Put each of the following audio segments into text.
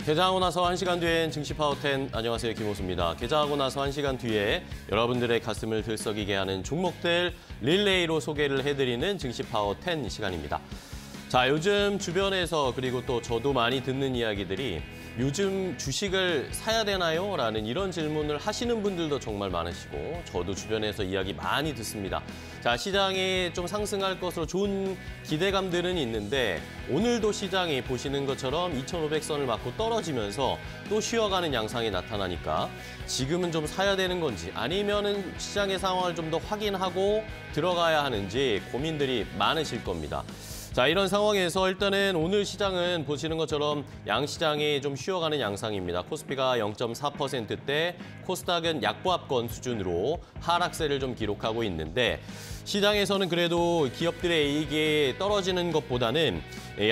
개장하고 나서 1시간 뒤엔 증시 파워10. 안녕하세요, 김호수입니다. 개장하고 나서 1시간 뒤에 여러분들의 가슴을 들썩이게 하는 종목들 릴레이로 소개를 해드리는 증시 파워10 시간입니다. 자, 요즘 주변에서 그리고 또 저도 많이 듣는 이야기들이 요즘 주식을 사야 되나요? 라는 이런 질문을 하시는 분들도 정말 많으시고 저도 주변에서 이야기 많이 듣습니다. 자, 시장이 좀 상승할 것으로 좋은 기대감들은 있는데 오늘도 시장이 보시는 것처럼 2,500선을 맞고 떨어지면서 또 쉬어가는 양상이 나타나니까 지금은 좀 사야 되는 건지 아니면은 시장의 상황을 좀 더 확인하고 들어가야 하는지 고민들이 많으실 겁니다. 자, 이런 상황에서 일단은 오늘 시장은 보시는 것처럼 양시장이 좀 쉬어가는 양상입니다. 코스피가 0.4%대, 코스닥은 약보합권 수준으로 하락세를 좀 기록하고 있는데 시장에서는 그래도 기업들의 이익이 떨어지는 것보다는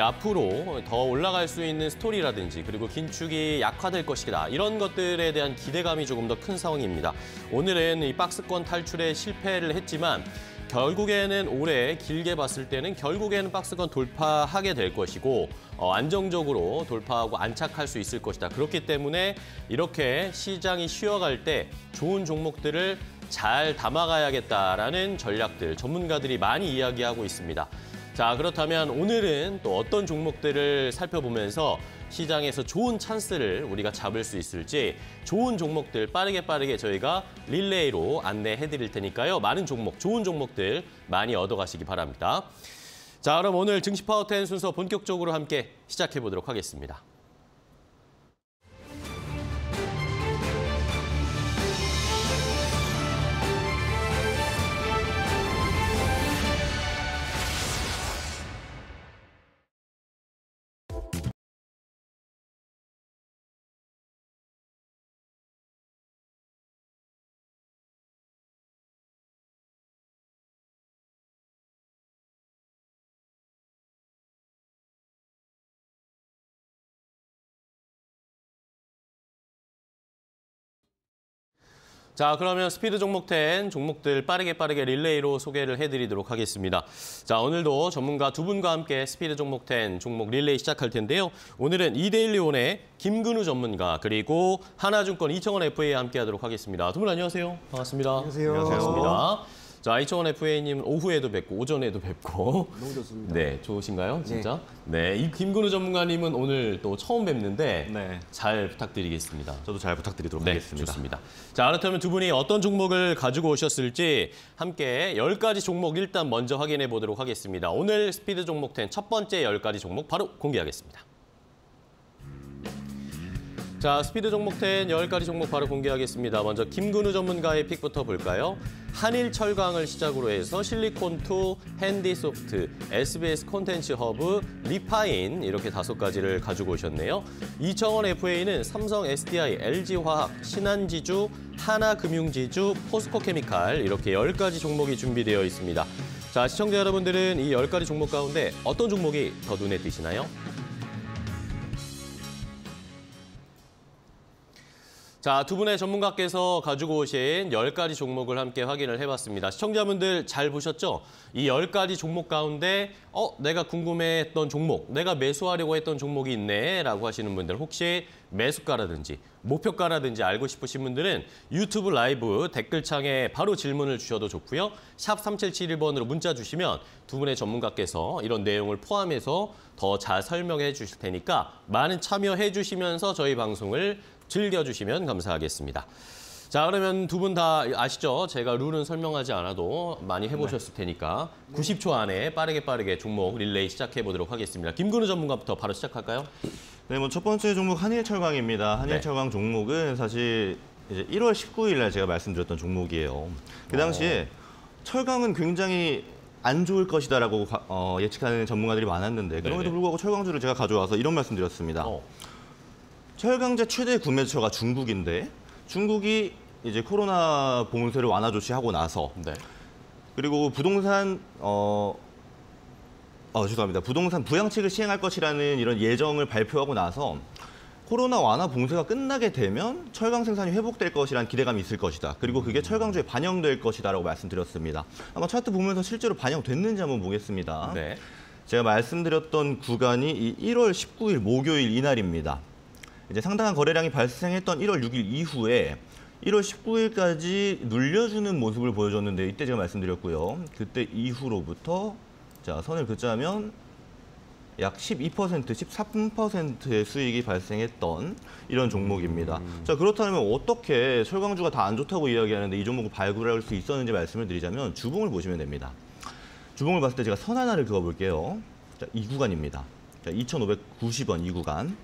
앞으로 더 올라갈 수 있는 스토리라든지 그리고 긴축이 약화될 것이다. 이런 것들에 대한 기대감이 조금 더 큰 상황입니다. 오늘은 이 박스권 탈출에 실패를 했지만 결국에는 올해 길게 봤을 때는 결국에는 박스권 돌파하게 될 것이고 안정적으로 돌파하고 안착할 수 있을 것이다. 그렇기 때문에 이렇게 시장이 쉬어갈 때 좋은 종목들을 잘 담아가야겠다라는 전략들 전문가들이 많이 이야기하고 있습니다. 자, 그렇다면 오늘은 또 어떤 종목들을 살펴보면서 시장에서 좋은 찬스를 우리가 잡을 수 있을지 좋은 종목들 빠르게 저희가 릴레이로 안내해 드릴 테니까요. 많은 종목, 좋은 종목들 많이 얻어가시기 바랍니다. 자, 그럼 오늘 증시 파워10 순서 본격적으로 함께 시작해 보도록 하겠습니다. 자, 그러면 스피드 종목 10 종목들 빠르게 릴레이로 소개를 해드리도록 하겠습니다. 자, 오늘도 전문가 두 분과 함께 스피드 종목 10 종목 릴레이 시작할 텐데요. 오늘은 이데일리온의 김근우 전문가 그리고 하나증권 이청원 FA와 함께하도록 하겠습니다. 두 분 안녕하세요. 반갑습니다. 안녕하세요. 반갑습니다. 자, 이청원 FA님 오후에도 뵙고 오전에도 뵙고 너무 좋습니다. 네, 좋으신가요? 진짜? 네, 이 김근우 전문가님은 오늘 또 처음 뵙는데 네. 잘 부탁드리겠습니다. 저도 잘 부탁드리도록 네, 하겠습니다. 좋습니다. 자, 그렇다면 두 분이 어떤 종목을 가지고 오셨을지 함께 10가지 종목 일단 먼저 확인해 보도록 하겠습니다. 오늘 스피드 종목 10 첫 번째 10가지 종목 바로 공개하겠습니다. 자, 스피드 종목 10 10가지 종목 바로 공개하겠습니다. 먼저 김근우 전문가의 픽부터 볼까요? 한일철강을 시작으로 해서 실리콘2, 핸디소프트, SBS 콘텐츠 허브, 리파인 이렇게 5가지를 가지고 오셨네요. 이청원 FA는 삼성 SDI, LG화학, 신한지주, 하나금융지주, 포스코케미칼 이렇게 10가지 종목이 준비되어 있습니다. 자, 시청자 여러분들은 이 10가지 종목 가운데 어떤 종목이 더 눈에 띄시나요? 자, 두 분의 전문가께서 가지고 오신 10가지 종목을 함께 확인을 해봤습니다. 시청자분들 잘 보셨죠? 이 10가지 종목 가운데 내가 궁금해했던 종목, 내가 매수하려고 했던 종목이 있네 라고 하시는 분들 혹시 매수가라든지 목표가라든지 알고 싶으신 분들은 유튜브 라이브 댓글창에 바로 질문을 주셔도 좋고요. 샵 3771번으로 문자 주시면 두 분의 전문가께서 이런 내용을 포함해서 더 잘 설명해 주실 테니까 많은 참여해 주시면서 저희 방송을 즐겨주시면 감사하겠습니다. 자, 그러면 두 분 다 아시죠? 제가 룰은 설명하지 않아도 많이 해보셨을 테니까 90초 안에 빠르게 종목 릴레이 시작해 보도록 하겠습니다. 김근우 전문가부터 바로 시작할까요? 네, 첫 번째 종목 한일철강입니다. 한일철강 종목은 사실 이제 1월 19일 날 제가 말씀드렸던 종목이에요. 그 당시에 철강은 굉장히 안 좋을 것이다라고 예측하는 전문가들이 많았는데 그럼에도 불구하고 철강주를 제가 가져와서 이런 말씀드렸습니다. 철강제 최대 구매처가 중국인데 중국이 이제 코로나 봉쇄를 완화 조치하고 나서 그리고 부동산 부동산 부양책을 시행할 것이라는 이런 예정을 발표하고 나서 코로나 완화 봉쇄가 끝나게 되면 철강 생산이 회복될 것이라는 기대감이 있을 것이다. 그리고 그게 철강주에 반영될 것이다라고 말씀드렸습니다. 아마 차트 보면서 실제로 반영됐는지 한번 보겠습니다. 제가 말씀드렸던 구간이 이 1월 19일 목요일 이날입니다. 이제 상당한 거래량이 발생했던 1월 6일 이후에 1월 19일까지 눌려주는 모습을 보여줬는데 이때 제가 말씀드렸고요. 그때 이후로부터 자 선을 긋자면 약 12%, 13%의 수익이 발생했던 이런 종목입니다. 자 그렇다면 어떻게 철강주가 다 안 좋다고 이야기하는데 이 종목을 발굴할 수 있었는지 말씀을 드리자면 주봉을 보시면 됩니다. 주봉을 봤을 때 제가 선 하나를 그어볼게요. 자, 이 구간입니다. 자, 2,590원 이 구간.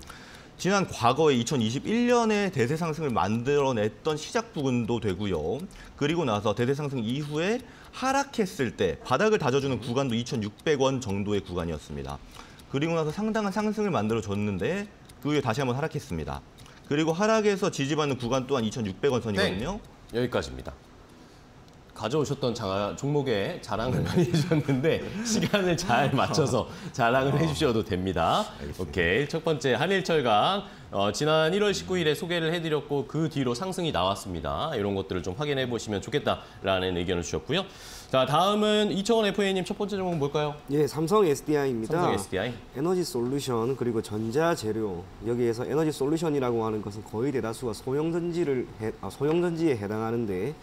지난 과거에 2021년에 대세 상승을 만들어냈던 시작 부근도 되고요. 그리고 나서 대세 상승 이후에 하락했을 때 바닥을 다져주는 구간도 2,600원 정도의 구간이었습니다. 그리고 나서 상당한 상승을 만들어줬는데 그 후에 다시 한번 하락했습니다. 그리고 하락해서 지지받는 구간 또한 2,600원 선이거든요. 네, 여기까지입니다. 가져오셨던 종목에 자랑을 많이 해주셨는데 시간을 잘 맞춰서 자랑을 해주셔도 됩니다. 알겠습니다. 오케이, 첫 번째 한일철강 지난 1월 19일에 소개를 해드렸고 그 뒤로 상승이 나왔습니다. 이런 것들을 좀 확인해 보시면 좋겠다라는 의견을 주셨고요. 자, 다음은 이청원 FA님 첫 번째 종목은 뭘까요? 예, 삼성 SDI입니다. 삼성 SDI. 에너지 솔루션 그리고 전자재료 여기에서 에너지 솔루션이라고 하는 것은 거의 대다수가 소형전지에 해당하는데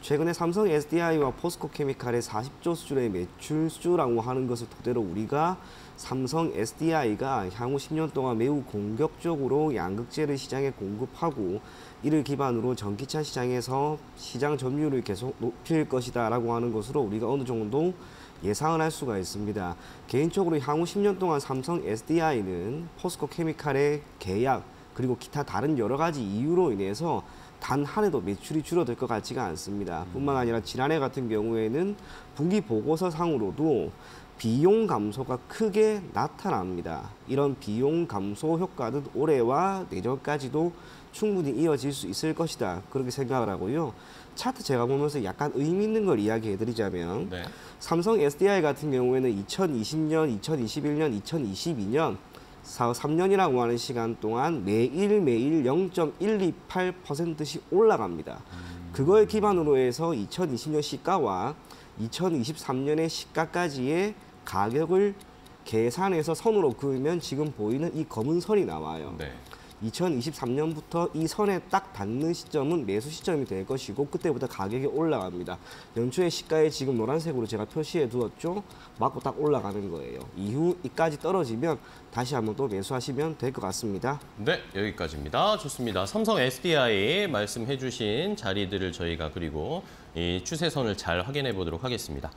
최근에 삼성 SDI와 포스코 케미칼의 40조 수준의 매출 수주라고 하는 것을 토대로 우리가 삼성 SDI가 향후 10년 동안 매우 공격적으로 양극재를 시장에 공급하고 이를 기반으로 전기차 시장에서 시장 점유율을 계속 높일 것이다 라고 하는 것으로 우리가 어느 정도 예상을 할 수가 있습니다. 개인적으로 향후 10년 동안 삼성 SDI는 포스코 케미칼의 계약 그리고 기타 다른 여러 가지 이유로 인해서 단 한 해도 매출이 줄어들 것 같지가 않습니다. 뿐만 아니라 지난해 같은 경우에는 분기 보고서상으로도 비용 감소가 크게 나타납니다. 이런 비용 감소 효과는 올해와 내년까지도 충분히 이어질 수 있을 것이다. 그렇게 생각을 하고요. 차트 제가 보면서 약간 의미 있는 걸 이야기해드리자면 네. 삼성 삼성 SDI 같은 경우에는 2020년, 2021년, 2022년 3년이라고 하는 시간 동안 매일매일 0.128%씩 올라갑니다. 그걸 기반으로 해서 2020년 시가와 2023년의 시가까지의 가격을 계산해서 선으로 그으면 지금 보이는 이 검은 선이 나와요. 네. 2023년부터 이 선에 딱 닿는 시점은 매수 시점이 될 것이고 그때부터 가격이 올라갑니다. 연초의 시가에 지금 노란색으로 제가 표시해 두었죠. 맞고 딱 올라가는 거예요. 이후 이까지 떨어지면 다시 한번 또 매수하시면 될 것 같습니다. 네, 여기까지입니다. 좋습니다. 삼성 SDI 말씀해 주신 자리들을 저희가 그리고 이 추세선을 잘 확인해 보도록 하겠습니다.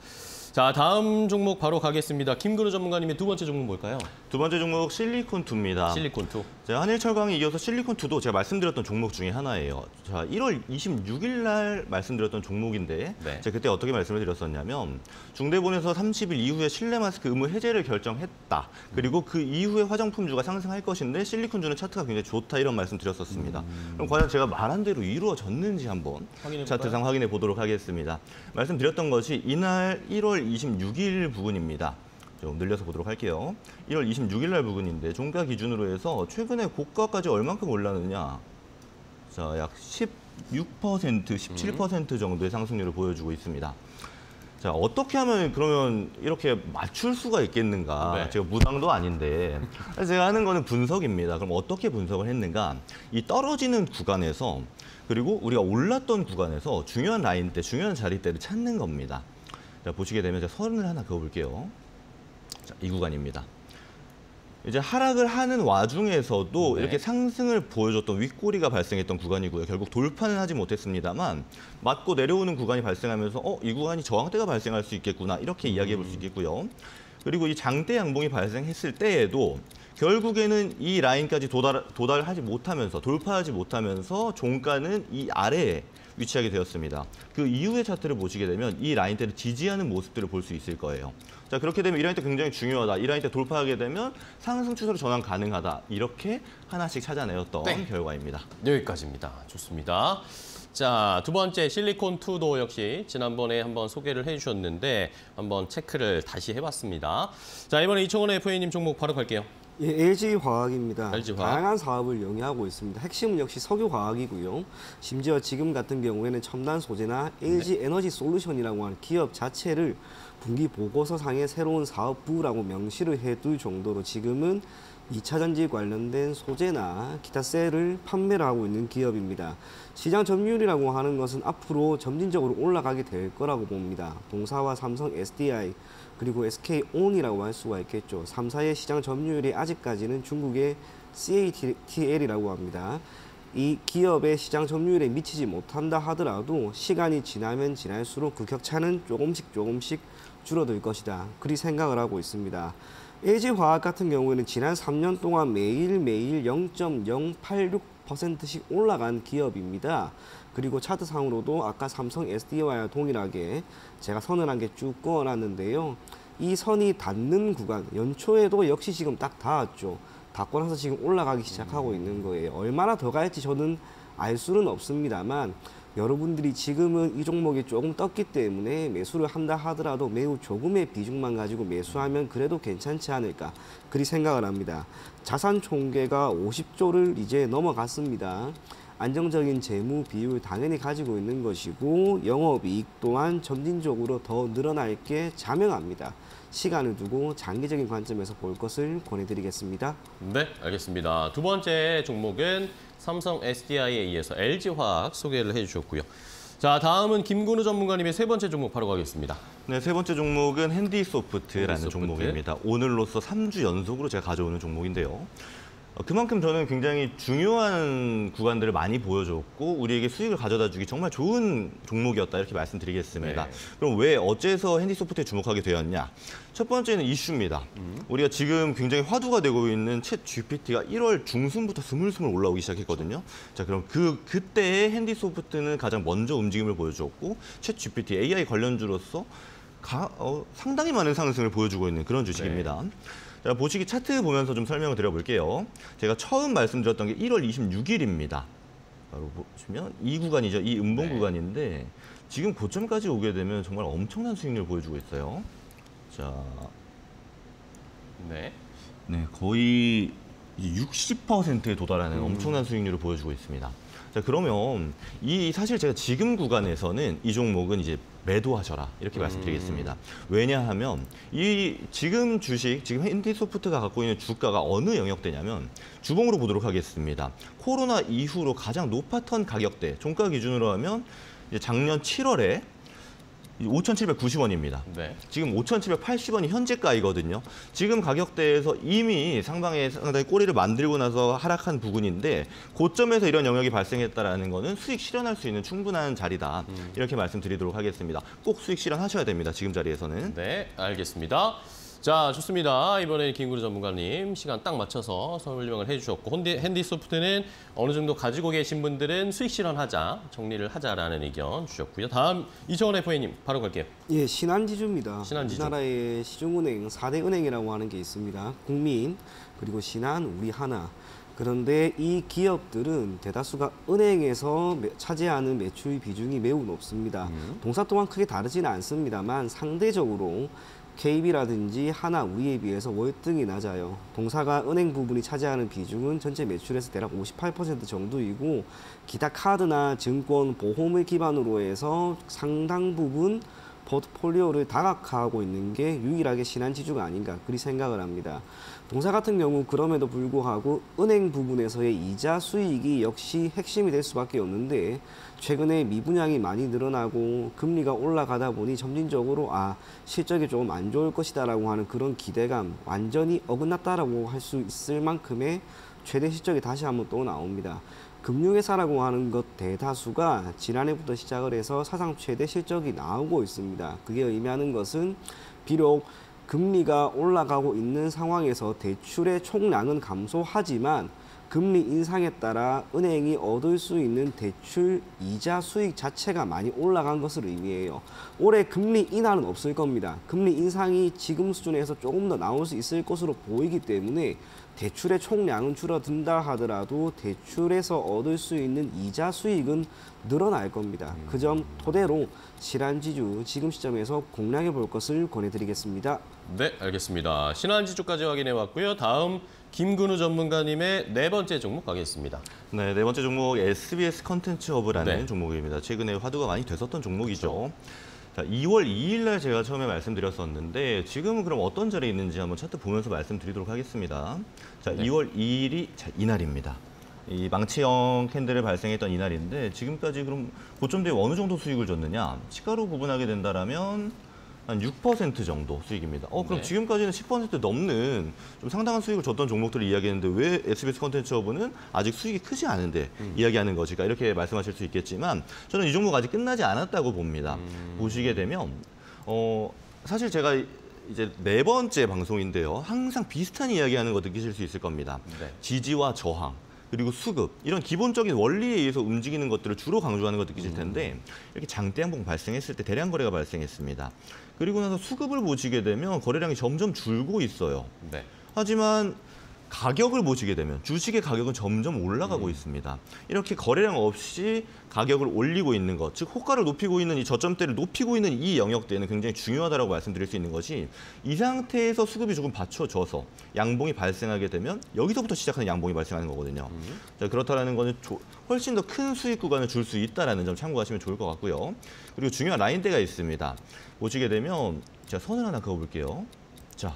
자, 다음 종목 바로 가겠습니다. 김근우 전문가님의 두 번째 종목 뭘까요? 두 번째 종목 실리콘2입니다. 실리콘2. 자, 한일철강에 이어서 실리콘2도 제가 말씀드렸던 종목 중에 하나예요. 자, 1월 26일 날 말씀드렸던 종목인데 네. 제가 그때 어떻게 말씀을 드렸었냐면 중대본에서 30일 이후에 실내 마스크 의무 해제를 결정했다. 그리고 그 이후에 화장품주가 상승할 것인데 실리콘주는 차트가 굉장히 좋다 이런 말씀 드렸었습니다. 그럼 과연 제가 말한 대로 이루어졌는지 한번 차트상 확인해 보도록 하겠습니다. 말씀드렸던 것이 이날 1월 26일 부근입니다. 좀 늘려서 보도록 할게요. 1월 26일 날 부근인데 종가 기준으로 해서 최근에 고가까지 얼만큼 올랐느냐. 자, 약 16%, 17% 정도의 상승률을 보여주고 있습니다. 자, 어떻게 하면 그러면 이렇게 맞출 수가 있겠는가? 네. 제가 무당도 아닌데 제가 하는 거는 분석입니다. 그럼 어떻게 분석을 했는가? 이 떨어지는 구간에서 그리고 우리가 올랐던 구간에서 중요한 라인 때, 중요한 자리 때를 찾는 겁니다. 자, 보시게 되면 제가 선을 하나 그어볼게요. 자, 이 구간입니다. 이제 하락을 하는 와중에서도 네. 이렇게 상승을 보여줬던 윗꼬리가 발생했던 구간이고요. 결국 돌파는 하지 못했습니다만 맞고 내려오는 구간이 발생하면서 이 구간이 저항대가 발생할 수 있겠구나 이렇게 이야기해 볼 수 있겠고요. 그리고 이 장대 양봉이 발생했을 때에도 결국에는 이 라인까지 도달하지 못하면서 돌파하지 못하면서 종가는 이 아래에 위치하게 되었습니다. 그 이후의 차트를 보시게 되면 이 라인대를 지지하는 모습들을 볼 수 있을 거예요. 자, 그렇게 되면 이 라인대 굉장히 중요하다. 이 라인대 돌파하게 되면 상승 추세로 전환 가능하다. 이렇게 하나씩 찾아내었던 결과입니다. 여기까지입니다. 좋습니다. 자, 두 번째 실리콘2도 역시 지난번에 한번 소개를 해주셨는데 한번 체크를 다시 해봤습니다. 자, 이번에 이청원 FA님 종목 바로 갈게요. 예, LG화학입니다. LG화학. 다양한 사업을 영위하고 있습니다. 핵심은 역시 석유화학이고요. 심지어 지금 같은 경우에는 첨단 소재나 LG 에너지 솔루션이라고 하는 기업 자체를 분기 보고서상의 새로운 사업부라고 명시를 해둘 정도로 지금은 2차 전지 관련된 소재나 기타 셀을 판매를 하고 있는 기업입니다. 시장 점유율이라고 하는 것은 앞으로 점진적으로 올라가게 될 거라고 봅니다. 동사와 삼성 SDI 그리고 SK온이라고 할 수가 있겠죠. 3사의 시장 점유율이 아직까지는 중국의 CATL이라고 합니다. 이 기업의 시장 점유율에 미치지 못한다 하더라도 시간이 지나면 지날수록 그 격차는 조금씩 줄어들 것이다. 그리 생각을 하고 있습니다. LG화학 같은 경우에는 지난 3년 동안 매일매일 0.086%씩 올라간 기업입니다. 그리고 차트상으로도 아까 삼성 SDI와 동일하게 제가 선을 한 개 쭉 그어놨는데요. 이 선이 닿는 구간, 연초에도 역시 지금 딱 닿았죠. 닿고 나서 지금 올라가기 시작하고 있는 거예요. 얼마나 더 갈지 저는 알 수는 없습니다만 여러분들이 지금은 이 종목이 조금 떴기 때문에 매수를 한다 하더라도 매우 조금의 비중만 가지고 매수하면 그래도 괜찮지 않을까 그리 생각을 합니다. 자산 총계가 50조를 이제 넘어갔습니다. 안정적인 재무 비율 당연히 가지고 있는 것이고 영업이익 또한 점진적으로 더 늘어날 게 자명합니다. 시간을 두고 장기적인 관점에서 볼 것을 권해드리겠습니다. 네, 알겠습니다. 두 번째 종목은 삼성 SDI에 이어서 LG화학 소개를 해주셨고요. 자, 다음은 김근우 전문가님의 세 번째 종목 바로 가겠습니다. 네, 세 번째 종목은 핸디소프트라는 핸디소프트. 종목입니다. 오늘로써 3주 연속으로 제가 가져오는 종목인데요. 그만큼 저는 굉장히 중요한 구간들을 많이 보여줬고 우리에게 수익을 가져다 주기 정말 좋은 종목이었다 이렇게 말씀드리겠습니다. 네. 그럼 왜 어째서 핸디소프트에 주목하게 되었냐? 첫 번째는 이슈입니다. 우리가 지금 굉장히 화두가 되고 있는 챗 GPT가 1월 중순부터 스물스물 올라오기 시작했거든요. 자, 그럼 그때의 핸디소프트는 가장 먼저 움직임을 보여줬고 챗 GPT AI 관련주로서 상당히 많은 상승을 보여주고 있는 그런 주식입니다. 네. 자, 보시기 차트 보면서 좀 설명을 드려볼게요. 제가 처음 말씀드렸던 게 1월 26일입니다. 바로 보시면 이 구간이죠. 이 음봉 구간인데 지금 고점까지 오게 되면 정말 엄청난 수익률을 보여주고 있어요. 자, 네. 거의 60%에 도달하는 엄청난 수익률을 보여주고 있습니다. 자, 그러면 사실 제가 지금 구간에서는 이 종목은 이제 매도하셔라 이렇게 말씀드리겠습니다. 왜냐하면 지금 핸디소프트가 갖고 있는 주가가 어느 영역대냐면 주봉으로 보도록 하겠습니다. 코로나 이후로 가장 높았던 가격대 종가 기준으로 하면 이제 작년 7월에 5,790원입니다. 네. 지금 5,780원이 현재가이거든요. 지금 가격대에서 이미 상당히 꼬리를 만들고 나서 하락한 부분인데 고점에서 이런 영역이 발생했다라는 거는 수익 실현할 수 있는 충분한 자리다. 이렇게 말씀드리도록 하겠습니다. 꼭 수익 실현하셔야 됩니다. 지금 자리에서는. 네, 알겠습니다. 자, 좋습니다. 이번에 김근우 전문가님 시간 딱 맞춰서 설명을 해주셨고 핸디소프트는 어느 정도 가지고 계신 분들은 수익 실현하자, 정리를 하자라는 의견 주셨고요. 다음 이정원 FA님 바로 갈게요. 예, 신한지주입니다. 신한지주. 우리나라의 시중은행 4대 은행이라고 하는 게 있습니다. 국민, 그리고 신한, 우리하나. 그런데 이 기업들은 대다수가 은행에서 차지하는 매출 비중이 매우 높습니다. 동사 또한 크게 다르지는 않습니다만 상대적으로 KB라든지 하나, 우리에 비해서 월등히 낮아요. 동사가 은행 부분이 차지하는 비중은 전체 매출에서 대략 58% 정도이고 기타 카드나 증권, 보험을 기반으로 해서 상당 부분 포트폴리오를 다각화하고 있는 게 유일하게 신한지주가 아닌가 그리 생각을 합니다. 동사 같은 경우 그럼에도 불구하고 은행 부분에서의 이자 수익이 역시 핵심이 될 수밖에 없는데 최근에 미분양이 많이 늘어나고 금리가 올라가다 보니 점진적으로 실적이 조금 안 좋을 것이다라고 하는 그런 기대감 완전히 어긋났다라고 할 수 있을 만큼의 최대 실적이 다시 한번 또 나옵니다. 금융회사라고 하는 것 대다수가 지난해부터 시작을 해서 사상 최대 실적이 나오고 있습니다. 그게 의미하는 것은 비록 금리가 올라가고 있는 상황에서 대출의 총량은 감소하지만 금리 인상에 따라 은행이 얻을 수 있는 대출 이자 수익 자체가 많이 올라간 것을 의미해요. 올해 금리 인하는 없을 겁니다. 금리 인상이 지금 수준에서 조금 더 나올 수 있을 것으로 보이기 때문에 대출의 총량은 줄어든다 하더라도 대출에서 얻을 수 있는 이자 수익은 늘어날 겁니다. 그 점 토대로 신한지주 지금 시점에서 공략해 볼 것을 권해드리겠습니다. 네, 알겠습니다. 신한지주까지 확인해 왔고요. 다음 김근우 전문가님의 네 번째 종목 가겠습니다. 네, 네 번째 종목 SBS 컨텐츠 허브라는 네. 종목입니다. 최근에 화두가 많이 됐었던 종목이죠. 자, 2월 2일 날 제가 처음에 말씀드렸었는데 지금은 그럼 어떤 자리에 있는지 한번 차트 보면서 말씀드리도록 하겠습니다. 자, 네. 2월 2일이 이날입니다. 이 망치형 캔들을 발생했던 이날인데 지금까지 그럼 고점대에 어느 정도 수익을 줬느냐? 시가로 구분하게 된다라면 한 6% 정도 수익입니다. 그럼 네. 지금까지는 10% 넘는 좀 상당한 수익을 줬던 종목들을 이야기했는데 왜 SBS 컨텐츠 허브는 아직 수익이 크지 않은데 이야기하는 것일까? 이렇게 말씀하실 수 있겠지만 저는 이 종목 아직 끝나지 않았다고 봅니다. 보시게 되면 사실 제가 이제 4번째 방송인데요. 항상 비슷한 이야기하는 거 느끼실 수 있을 겁니다. 네. 지지와 저항. 그리고 수급 이런 기본적인 원리에 의해서 움직이는 것들을 주로 강조하는 거 느끼실 텐데 이렇게 장대 양봉 발생했을 때 대량 거래가 발생했습니다. 그리고 나서 수급을 보시게 되면 거래량이 점점 줄고 있어요. 네. 하지만 가격을 보시게 되면 주식의 가격은 점점 올라가고 있습니다. 이렇게 거래량 없이 가격을 올리고 있는 것, 즉 호가를 높이고 있는 이 저점대를 높이고 있는 이 영역대는 굉장히 중요하다고 말씀드릴 수 있는 것이 이 상태에서 수급이 조금 받쳐져서 양봉이 발생하게 되면 여기서부터 시작하는 양봉이 발생하는 거거든요. 자, 그렇다라는 거는 훨씬 더 큰 수익 구간을 줄 수 있다는 점 참고하시면 좋을 것 같고요. 그리고 중요한 라인대가 있습니다. 보시게 되면 제가 선을 하나 그어볼게요. 자.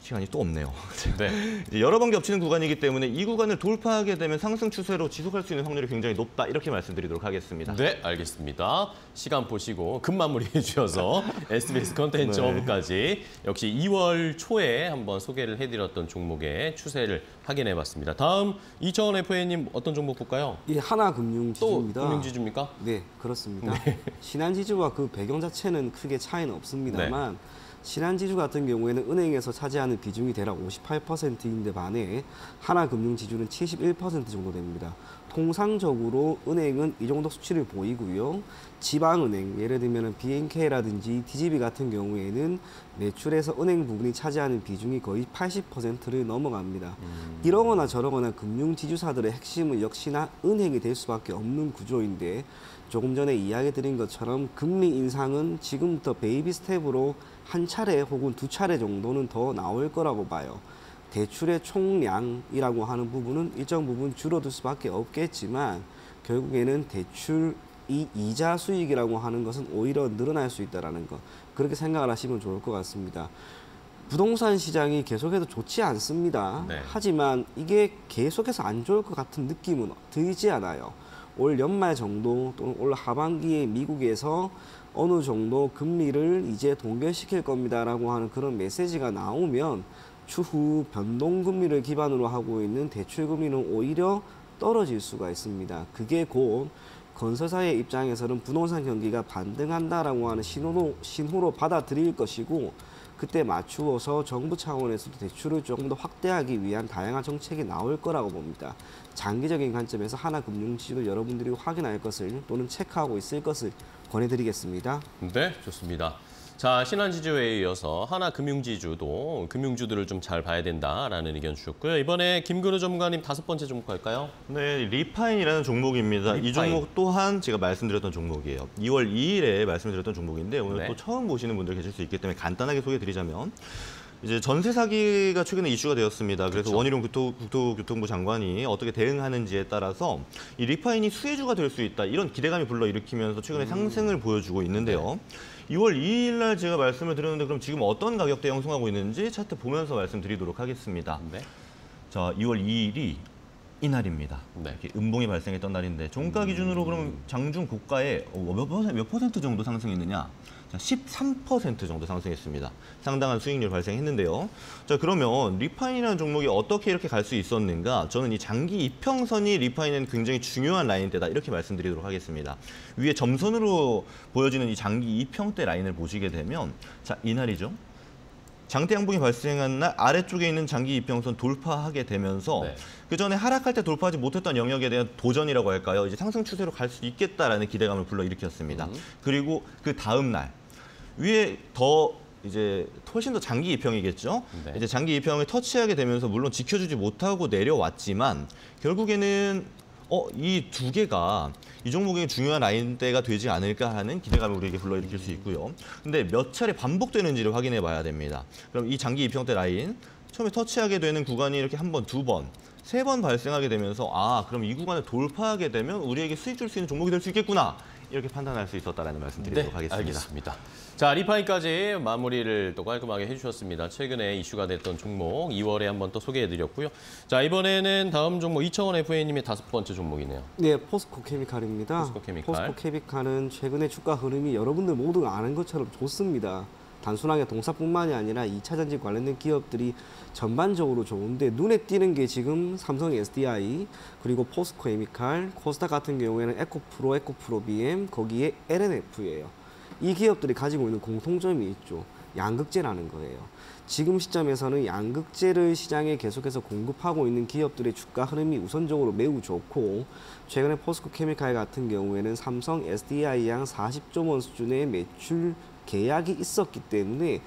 시간이 또 없네요. 네. 이제 여러 번 겹치는 구간이기 때문에 이 구간을 돌파하게 되면 상승 추세로 지속할 수 있는 확률이 굉장히 높다. 이렇게 말씀드리도록 하겠습니다. 네, 알겠습니다. 시간 보시고 급 마무리해 주셔서 SBS 컨텐츠 네. 허브까지 역시 2월 초에 한번 소개를 해드렸던 종목의 추세를 확인해봤습니다. 다음 이정원 FA님 어떤 종목 볼까요? 이 하나금융지주입니다. 또 금융지주입니까? 네, 그렇습니다. 신한지주와 그 배경 자체는 크게 차이는 없습니다만 신한지주 같은 경우에는 은행에서 차지하는 비중이 대략 58%인데 반해 하나금융지주는 71% 정도 됩니다. 통상적으로 은행은 이 정도 수치를 보이고요. 지방은행, 예를 들면 BNK라든지 DGB 같은 경우에는 매출에서 은행 부분이 차지하는 비중이 거의 80%를 넘어갑니다. 이러거나 저러거나 금융지주사들의 핵심은 역시나 은행이 될 수밖에 없는 구조인데 조금 전에 이야기 드린 것처럼 금리 인상은 지금부터 베이비 스텝으로 한 차례 혹은 두 차례 정도는 더 나올 거라고 봐요. 대출의 총량이라고 하는 부분은 일정 부분 줄어들 수밖에 없겠지만 결국에는 대출 이자 수익이라고 하는 것은 오히려 늘어날 수 있다는 것, 그렇게 생각을 하시면 좋을 것 같습니다. 부동산 시장이 계속해서 좋지 않습니다. 네. 하지만 이게 계속해서 안 좋을 것 같은 느낌은 들지 않아요. 올 연말 정도 또는 올 하반기에 미국에서 어느 정도 금리를 이제 동결시킬 겁니다라고 하는 그런 메시지가 나오면 추후 변동금리를 기반으로 하고 있는 대출금리는 오히려 떨어질 수가 있습니다. 그게 곧 건설사의 입장에서는 부동산 경기가 반등한다라고 하는 신호로 받아들일 것이고 그때 맞추어서 정부 차원에서도 대출을 조금 더 확대하기 위한 다양한 정책이 나올 거라고 봅니다. 장기적인 관점에서 하나금융지주를 여러분들이 확인할 것을 또는 체크하고 있을 것을 권해드리겠습니다. 네, 좋습니다. 자, 신한지주에 이어서 하나금융지주도 금융주들을 좀 잘 봐야 된다라는 의견 주셨고요. 이번에 김근우 전문가님 5번째 종목 갈까요? 네, 리파인이라는 종목입니다. 리파인. 이 종목 또한 제가 말씀드렸던 종목이에요. 2월 2일에 말씀드렸던 종목인데 오늘 네. 또 처음 보시는 분들 계실 수 있기 때문에 간단하게 소개드리자면 이제 전세 사기가 최근에 이슈가 되었습니다. 그래서 그렇죠. 원희룡 국토교통부 장관이 어떻게 대응하는지에 따라서 이 리파인이 수혜주가 될 수 있다. 이런 기대감이 불러일으키면서 최근에 상승을 보여주고 있는데요. 2월 2일 날 제가 말씀을 드렸는데 그럼 지금 어떤 가격대 형성하고 있는지 차트 보면서 말씀드리도록 하겠습니다. 네. 자, 2월 2일이 이날입니다. 네. 이렇게 음봉이 발생했던 날인데 종가 기준으로 그럼 장중 고가에 몇 퍼센트 정도 상승했느냐? 자, 13% 정도 상승했습니다. 상당한 수익률 발생했는데요. 자, 그러면 리파인이라는 종목이 어떻게 이렇게 갈 수 있었는가? 저는 이 장기 이평선이 리파인은 굉장히 중요한 라인대다 이렇게 말씀드리도록 하겠습니다. 위에 점선으로 보여지는 이 장기 이평대 라인을 보시게 되면 자, 이날이죠. 장대 양봉이 발생한 날 아래쪽에 있는 장기 이평선 돌파하게 되면서 네. 그 전에 하락할 때 돌파하지 못했던 영역에 대한 도전이라고 할까요? 이제 상승 추세로 갈 수 있겠다라는 기대감을 불러일으켰습니다. 그리고 그 다음 날 위에 더 이제 훨씬 더 장기 이평이겠죠. 네. 이제 장기 이평을 터치하게 되면서 물론 지켜주지 못하고 내려왔지만 결국에는 이 두 개가 이 종목의 중요한 라인대가 되지 않을까 하는 기대감을 우리에게 불러일으킬 수 있고요. 근데 몇 차례 반복되는지를 확인해 봐야 됩니다. 그럼 이 장기 이평대 라인 처음에 터치하게 되는 구간이 이렇게 한 번, 두 번, 세 번 발생하게 되면서 그럼 이 구간을 돌파하게 되면 우리에게 수익 줄 수 있는 종목이 될 수 있겠구나. 이렇게 판단할 수 있었다라는 말씀드리도록 하겠습니다. 알겠습니다. 자, 리파이까지 마무리를 또 깔끔하게 해주셨습니다. 최근에 이슈가 됐던 종목 2월에 한번 또 소개해드렸고요. 자, 이번에는 다음 종목 이청원 FA님의 5번째 종목이네요. 네, 포스코 케미칼입니다. 포스코 케미칼. 포스코 케미칼은 최근에 주가 흐름이 여러분들 모두가 아는 것처럼 좋습니다. 단순하게 동사뿐만이 아니라 2차 전지 관련된 기업들이 전반적으로 좋은데 눈에 띄는 게 지금 삼성 SDI 그리고 포스코 케미칼, 코스닥 같은 경우에는 에코프로, 에코프로 BM, 거기에 LNF예요. 이 기업들이 가지고 있는 공통점이 있죠. 양극재라는 거예요. 지금 시점에서는 양극재를 시장에 계속해서 공급하고 있는 기업들의 주가 흐름이 우선적으로 매우 좋고 최근에 포스코 케미칼 같은 경우에는 삼성 SDI 양 40조 원 수준의 매출 계약이 있었기 때문에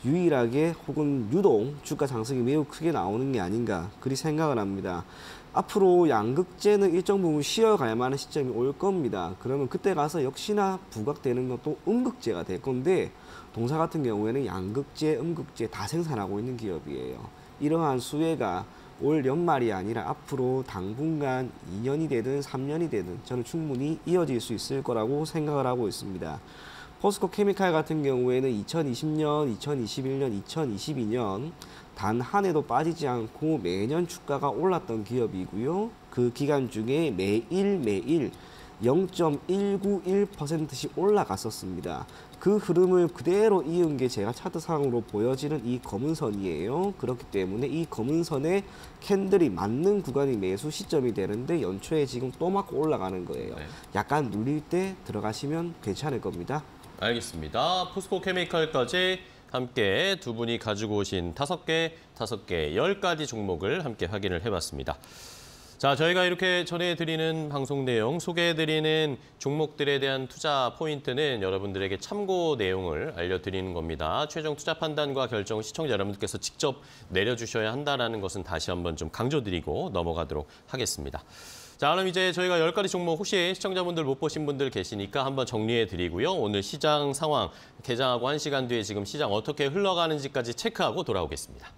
유일하게 혹은 유독 주가 상승이 매우 크게 나오는 게 아닌가 그리 생각을 합니다. 앞으로 양극재는 일정 부분 쉬어가야 하는 시점이 올 겁니다. 그러면 그때 가서 역시나 부각되는 것도 음극재가 될 건데 동사 같은 경우에는 양극재, 음극재 다 생산하고 있는 기업이에요. 이러한 수혜가 올 연말이 아니라 앞으로 당분간 2년이 되든 3년이 되든 저는 충분히 이어질 수 있을 거라고 생각을 하고 있습니다. 포스코 케미칼 같은 경우에는 2020년, 2021년, 2022년 단 한 해도 빠지지 않고 매년 주가가 올랐던 기업이고요. 그 기간 중에 매일 0.191%씩 올라갔었습니다. 그 흐름을 그대로 이은 게 제가 차트상으로 보여지는 이 검은 선이에요. 그렇기 때문에 이 검은 선에 캔들이 맞는 구간이 매수 시점이 되는데 연초에 지금 또 맞고 올라가는 거예요. 약간 눌릴 때 들어가시면 괜찮을 겁니다. 알겠습니다. 포스코 케미칼까지 함께 두 분이 가지고 오신 5개, 10가지 종목을 함께 확인을 해봤습니다. 자, 저희가 이렇게 전해드리는 방송 내용, 소개해드리는 종목들에 대한 투자 포인트는 여러분들에게 참고 내용을 알려드리는 겁니다. 최종 투자 판단과 결정은 시청자 여러분들께서 직접 내려주셔야 한다는 것은 다시 한번 좀 강조드리고 넘어가도록 하겠습니다. 자, 그럼 이제 저희가 10가지 종목 혹시 시청자분들 못 보신 분들 계시니까 한번 정리해 드리고요. 오늘 시장 상황 개장하고 1시간 뒤에 지금 시장 어떻게 흘러가는지까지 체크하고 돌아오겠습니다.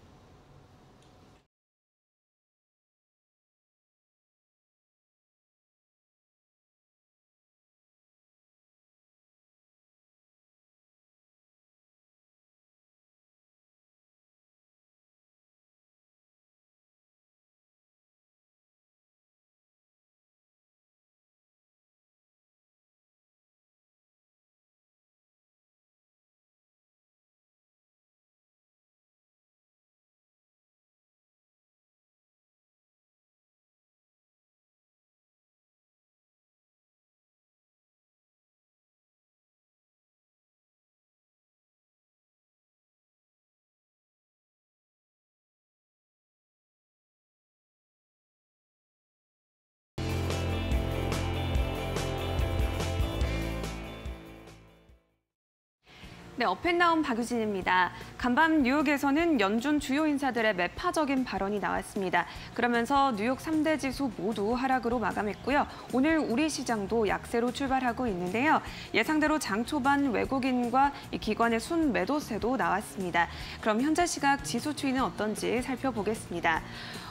네, 업앤다운 박유진입니다. 간밤 뉴욕에서는 연준 주요 인사들의 매파적인 발언이 나왔습니다. 그러면서 뉴욕 3대 지수 모두 하락으로 마감했고요. 오늘 우리 시장도 약세로 출발하고 있는데요. 예상대로 장 초반 외국인과 기관의 순 매도세도 나왔습니다. 그럼 현재 시각 지수 추이는 어떤지 살펴보겠습니다.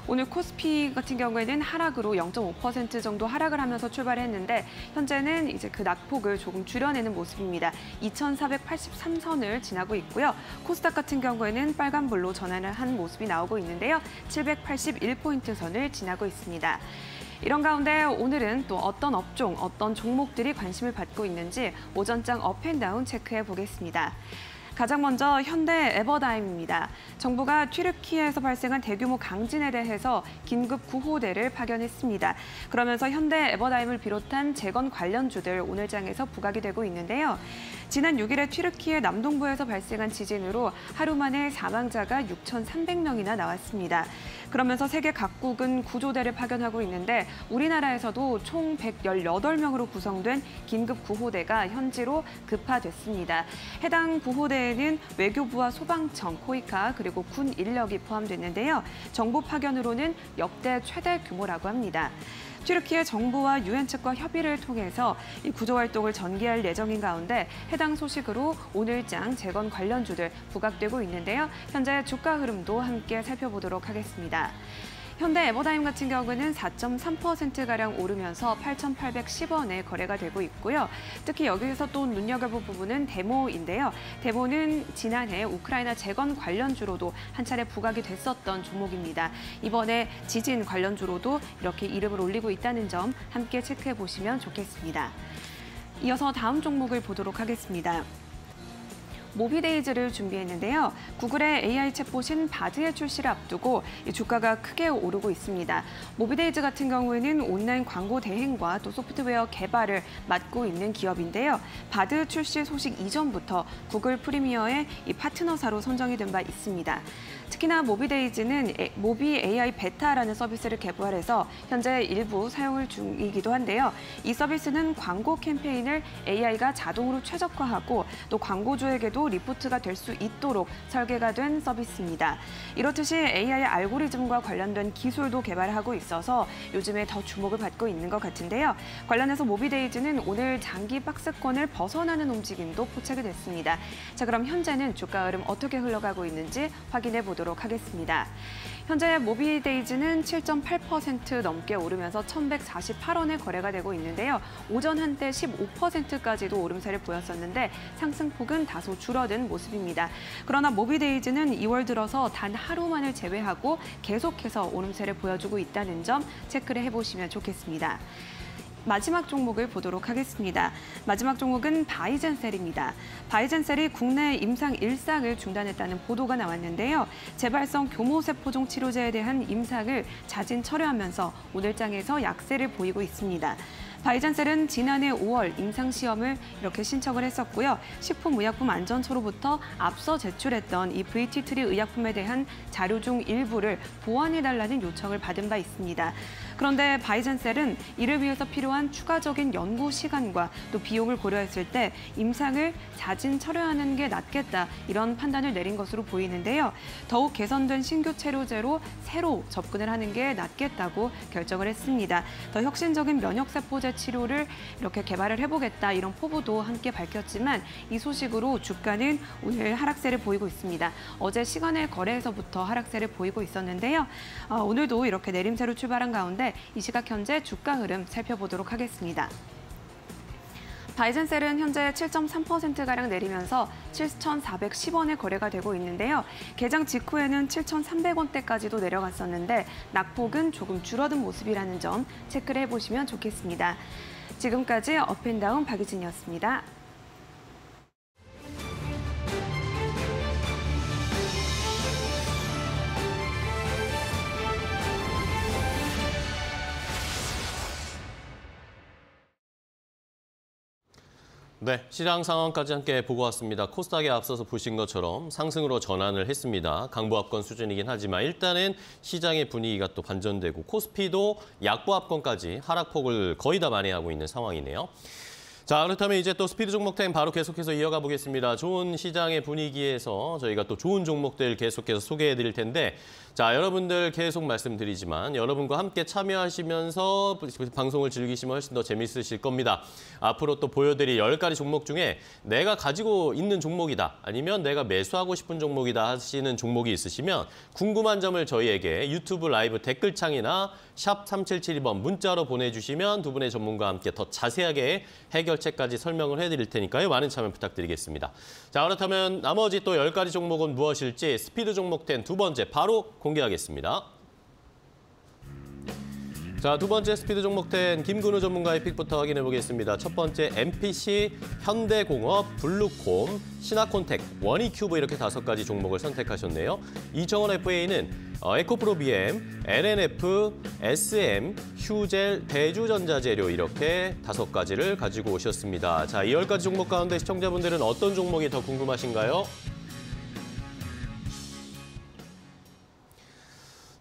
오늘 코스피 같은 경우에는 하락으로 0.5% 정도 하락을 하면서 출발했는데 현재는 이제 그 낙폭을 조금 줄여내는 모습입니다. 2,483선을 지나고 있고요. 코스닥 같은 경우에는 빨간불로 전환을 한 모습이 나오고 있는데요. 781포인트 선을 지나고 있습니다. 이런 가운데 오늘은 또 어떤 업종, 어떤 종목들이 관심을 받고 있는지 오전장 업앤다운 체크해 보겠습니다. 가장 먼저 현대 에버다임입니다. 정부가 튀르키예에서 발생한 대규모 강진에 대해서 긴급 구호대를 파견했습니다. 그러면서 현대 에버다임을 비롯한 재건 관련주들 오늘 장에서 부각이 되고 있는데요. 지난 6일에 튀르키예 남동부에서 발생한 지진으로 하루 만에 사망자가 6,300명이나 나왔습니다. 그러면서 세계 각국은 구조대를 파견하고 있는데 우리나라에서도 총 118명으로 구성된 긴급 구호대가 현지로 급파됐습니다. 해당 구호대에는 외교부와 소방청, 코이카 그리고 군 인력이 포함됐는데요. 정부 파견으로는 역대 최대 규모라고 합니다. 튀르키예 정부와 유엔 측과 협의를 통해서 이 구조 활동을 전개할 예정인 가운데 해당 소식으로 오늘장 재건 관련주들 부각되고 있는데요. 현재 주가 흐름도 함께 살펴보도록 하겠습니다. 현대 에버다임 같은 경우는 4.3%가량 오르면서 8,810원에 거래가 되고 있고요. 특히 여기서 또 눈여겨볼 부분은 데모인데요. 데모는 지난해 우크라이나 재건 관련주로도 한 차례 부각이 됐었던 종목입니다. 이번에 지진 관련주로도 이렇게 이름을 올리고 있다는 점 함께 체크해 보시면 좋겠습니다. 이어서 다음 종목을 보도록 하겠습니다. 모비데이즈를 준비했는데요. 구글의 AI 챗봇인 바드의 출시를 앞두고 주가가 크게 오르고 있습니다. 모비데이즈 같은 경우에는 온라인 광고 대행과 또 소프트웨어 개발을 맡고 있는 기업인데요. 바드 출시 소식 이전부터 구글 프리미어의 이 파트너사로 선정이 된 바 있습니다. 특히나 모비데이즈는 모비 AI 베타라는 서비스를 개발해서 현재 일부 사용 중이기도 한데요. 이 서비스는 광고 캠페인을 AI가 자동으로 최적화하고 또 광고주에게도 리포트가 될 수 있도록 설계가 된 서비스입니다. 이렇듯이 AI 알고리즘과 관련된 기술도 개발하고 있어서 요즘에 더 주목을 받고 있는 것 같은데요. 관련해서 모비데이즈는 오늘 장기 박스권을 벗어나는 움직임도 포착이 됐습니다. 자, 그럼 현재는 주가 흐름 어떻게 흘러가고 있는지 확인해 보도록 하겠습니다. 현재 모비데이즈는 7.8% 넘게 오르면서 1,148원에 거래가 되고 있는데요. 오전 한때 15%까지도 오름세를 보였었는데 상승폭은 다소 줄어든 모습입니다. 그러나 모비데이즈는 2월 들어서 단 하루만을 제외하고 계속해서 오름세를 보여주고 있다는 점 체크를 해보시면 좋겠습니다. 마지막 종목을 보도록 하겠습니다. 마지막 종목은 바이젠셀입니다. 바이젠셀이 국내 임상 1상을 중단했다는 보도가 나왔는데요. 재발성 교모세포종 치료제에 대한 임상을 자진 철회하면서 오늘장에서 약세를 보이고 있습니다. 바이젠셀은 지난해 5월 임상시험을 이렇게 신청을 했었고요. 식품의약품안전처로부터 앞서 제출했던 이 VT3 의약품에 대한 자료 중 일부를 보완해달라는 요청을 받은 바 있습니다. 그런데 바이젠셀은 이를 위해서 필요한 추가적인 연구 시간과 또 비용을 고려했을 때 임상을 자진 철회하는 게 낫겠다 이런 판단을 내린 것으로 보이는데요. 더욱 개선된 신규 치료제로 새로 접근을 하는 게 낫겠다고 결정을 했습니다. 더 혁신적인 면역세포제 치료를 이렇게 개발을 해보겠다 이런 포부도 함께 밝혔지만 이 소식으로 주가는 오늘 하락세를 보이고 있습니다. 어제 시간의 거래에서부터 하락세를 보이고 있었는데요. 오늘도 이렇게 내림세로 출발한 가운데 이 시각 현재 주가 흐름 살펴보도록 하겠습니다. 바이젠셀은 현재 7.3%가량 내리면서 7,410원에 거래가 되고 있는데요. 개장 직후에는 7,300원대까지도 내려갔었는데 낙폭은 조금 줄어든 모습이라는 점 체크를 해보시면 좋겠습니다. 지금까지 업앤다운 박유진이었습니다. 네, 시장 상황까지 함께 보고 왔습니다. 코스닥에 앞서서 보신 것처럼 상승으로 전환을 했습니다. 강보합권 수준이긴 하지만 일단은 시장의 분위기가 또 반전되고 코스피도 약보합권까지 하락폭을 거의 다 만회하고 있는 상황이네요. 자, 그렇다면 이제 또 스피드 종목 10 바로 계속해서 이어가 보겠습니다. 좋은 시장의 분위기에서 저희가 또 좋은 종목들 계속해서 소개해 드릴 텐데 자, 여러분들 계속 말씀드리지만 여러분과 함께 참여하시면서 방송을 즐기시면 훨씬 더 재밌으실 겁니다. 앞으로 또 보여드릴 10가지 종목 중에 내가 가지고 있는 종목이다 아니면 내가 매수하고 싶은 종목이다 하시는 종목이 있으시면 궁금한 점을 저희에게 유튜브 라이브 댓글창이나 샵 3772번 문자로 보내주시면 두 분의 전문가와 함께 더 자세하게 해결책까지 설명을 해드릴 테니까요. 많은 참여 부탁드리겠습니다. 자, 그렇다면 나머지 또 10가지 종목은 무엇일지 스피드 종목 10 두 번째 바로 공개하겠습니다. 자, 두 번째 스피드 종목 10 김근우 전문가의 픽부터 확인해 보겠습니다. 첫 번째 MPC, 현대공업, 블루콤, 신화콘텍, 원이큐브 이렇게 5가지 종목을 선택하셨네요. 이정원 FA는 에코프로 BM, LNF, SM, 휴젤, 대주전자재료 이렇게 5가지를 가지고 오셨습니다. 자, 이 10가지 종목 가운데 시청자분들은 어떤 종목이 더 궁금하신가요?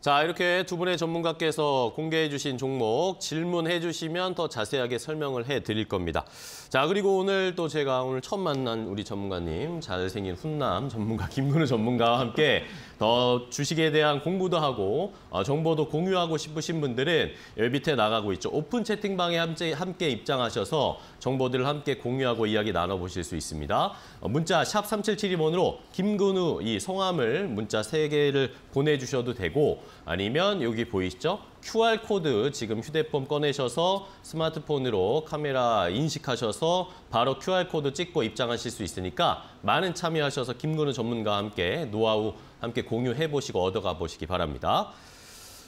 자, 이렇게 두 분의 전문가께서 공개해 주신 종목 질문해 주시면 더 자세하게 설명을 해 드릴 겁니다. 자, 그리고 오늘 또 제가 오늘 처음 만난 우리 전문가님, 잘생긴 훈남 전문가 김근우 전문가와 함께 더 주식에 대한 공부도 하고 정보도 공유하고 싶으신 분들은 여기 밑에 나가고 있죠. 오픈 채팅방에 함께 입장하셔서 정보들을 함께 공유하고 이야기 나눠보실 수 있습니다. 문자 샵 3772번으로 김근우 이 성함을 문자 3개를 보내주셔도 되고 아니면 여기 보이시죠? QR코드 지금 휴대폰 꺼내셔서 스마트폰으로 카메라 인식하셔서 바로 QR코드 찍고 입장하실 수 있으니까 많은 참여하셔서 김근우 전문가와 함께 노하우 함께 공유해보시고 얻어가 보시기 바랍니다.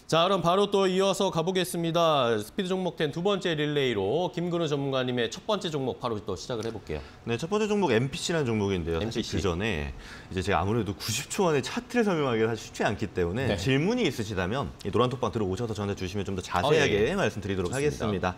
자, 그럼 바로 또 이어서 가보겠습니다. 스피드 종목 10 두 번째 릴레이로 김근우 전문가님의 첫 번째 종목 바로 또 시작을 해볼게요. 네, 첫 번째 종목 NPC라는 종목인데요. 사실 NPC. 그 전에 이제 제가 아무래도 90초 안에 차트를 설명하기가 사실 쉽지 않기 때문에 네. 질문이 있으시다면 이 노란톡방 들어오셔서 저한테 주시면 좀 더 자세하게 예. 말씀드리도록 좋습니다. 하겠습니다.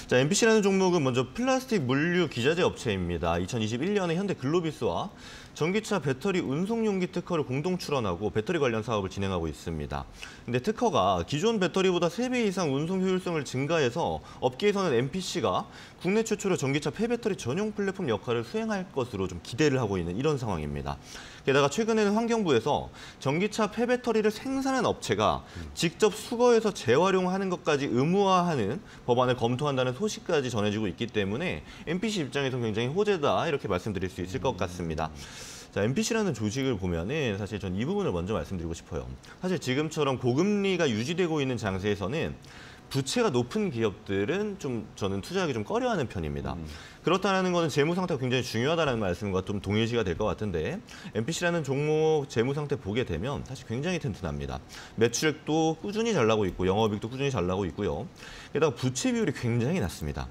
자, NPC라는 종목은 먼저 플라스틱 물류 기자재 업체입니다. 2021년에 현대 글로비스와 전기차 배터리 운송용기 특허를 공동 출원하고 배터리 관련 사업을 진행하고 있습니다. 근데 특허가 기존 배터리보다 3배 이상 운송 효율성을 증가해서 업계에서는 NPC가 국내 최초로 전기차 폐배터리 전용 플랫폼 역할을 수행할 것으로 좀 기대를 하고 있는 이런 상황입니다. 게다가 최근에는 환경부에서 전기차 폐배터리를 생산한 업체가 직접 수거해서 재활용하는 것까지 의무화하는 법안을 검토한다는 소식까지 전해지고 있기 때문에 NPC 입장에서는 굉장히 호재다 이렇게 말씀드릴 수 있을 것 같습니다. 자, NPC라는 조직을 보면은 사실 전 이 부분을 먼저 말씀드리고 싶어요. 사실 지금처럼 고금리가 유지되고 있는 장세에서는 부채가 높은 기업들은 좀 저는 투자하기 좀 꺼려하는 편입니다. 그렇다는 것은 재무 상태가 굉장히 중요하다는 말씀과 좀 동일시가 될 것 같은데 NPC라는 종목 재무 상태 보게 되면 사실 굉장히 튼튼합니다. 매출액도 꾸준히 잘 나고 있고 영업이익도 꾸준히 잘 나고 있고요. 게다가 부채 비율이 굉장히 낮습니다.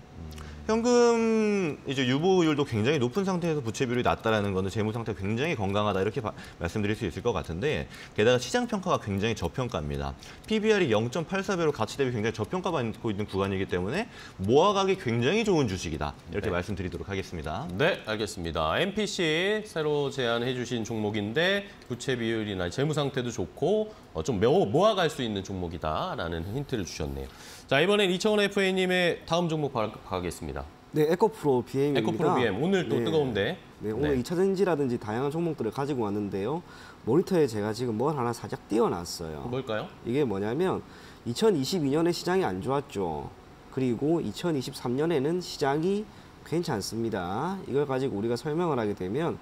현금 이제 유보율도 굉장히 높은 상태에서 부채 비율이 낮다라는 것은 재무 상태가 굉장히 건강하다 이렇게 말씀드릴 수 있을 것 같은데 게다가 시장 평가가 굉장히 저평가입니다. PBR이 0.84배로 가치 대비 굉장히 저평가받고 있는 구간이기 때문에 모아가기 굉장히 좋은 주식이다 이렇게 네. 말씀드리도록 하겠습니다. 네, 알겠습니다. NPC 새로 제안해 주신 종목인데 부채 비율이나 재무 상태도 좋고 좀 모아갈 수 있는 종목이다라는 힌트를 주셨네요. 자, 이번엔 이청원 FA님의 다음 종목 가겠습니다. 네, 에코프로 BM입니다. 에코프로 BM 오늘 또 뜨거운데. 네, 오늘 2차전지라든지 다양한 종목들을 가지고 왔는데요. 모니터에 제가 지금 뭘 하나 살짝 띄워놨어요. 뭘까요? 이게 뭐냐면 2022년에 시장이 안 좋았죠. 그리고 2023년에는 시장이 괜찮습니다. 이걸 가지고 우리가 설명을 하게 되면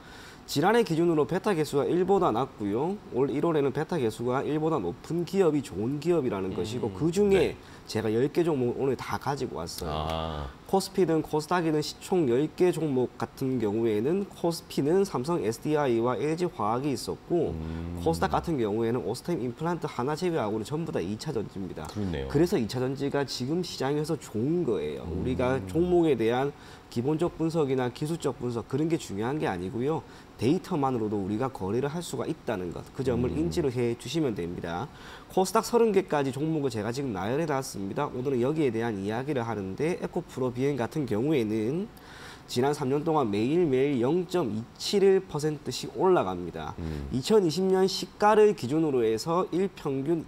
지난해 기준으로 베타 개수가 1보다 낮고요. 올 1월에는 베타 개수가 1보다 높은 기업이 좋은 기업이라는 것이고 그중에 네. 제가 10개 종목을 오늘 다 가지고 왔어요. 아, 코스피든 코스닥이든 시총 10개 종목 같은 경우에는 코스피는 삼성 SDI와 LG화학이 있었고 코스닥 같은 경우에는 오스템 임플란트 하나 제외하고는 전부 다 2차 전지입니다. 그렇네요. 그래서 2차 전지가 지금 시장에서 좋은 거예요. 우리가 종목에 대한 기본적 분석이나 기술적 분석 그런 게 중요한 게 아니고요. 데이터만으로도 우리가 거래를 할 수가 있다는 것. 그 점을 인지를 해 주시면 됩니다. 코스닥 30개까지 종목을 제가 지금 나열해 놨습니다. 오늘은 여기에 대한 이야기를 하는데 에코프로 BM 같은 경우에는 지난 3년 동안 매일매일 0.271%씩 올라갑니다. 2020년 시가를 기준으로 해서 일평균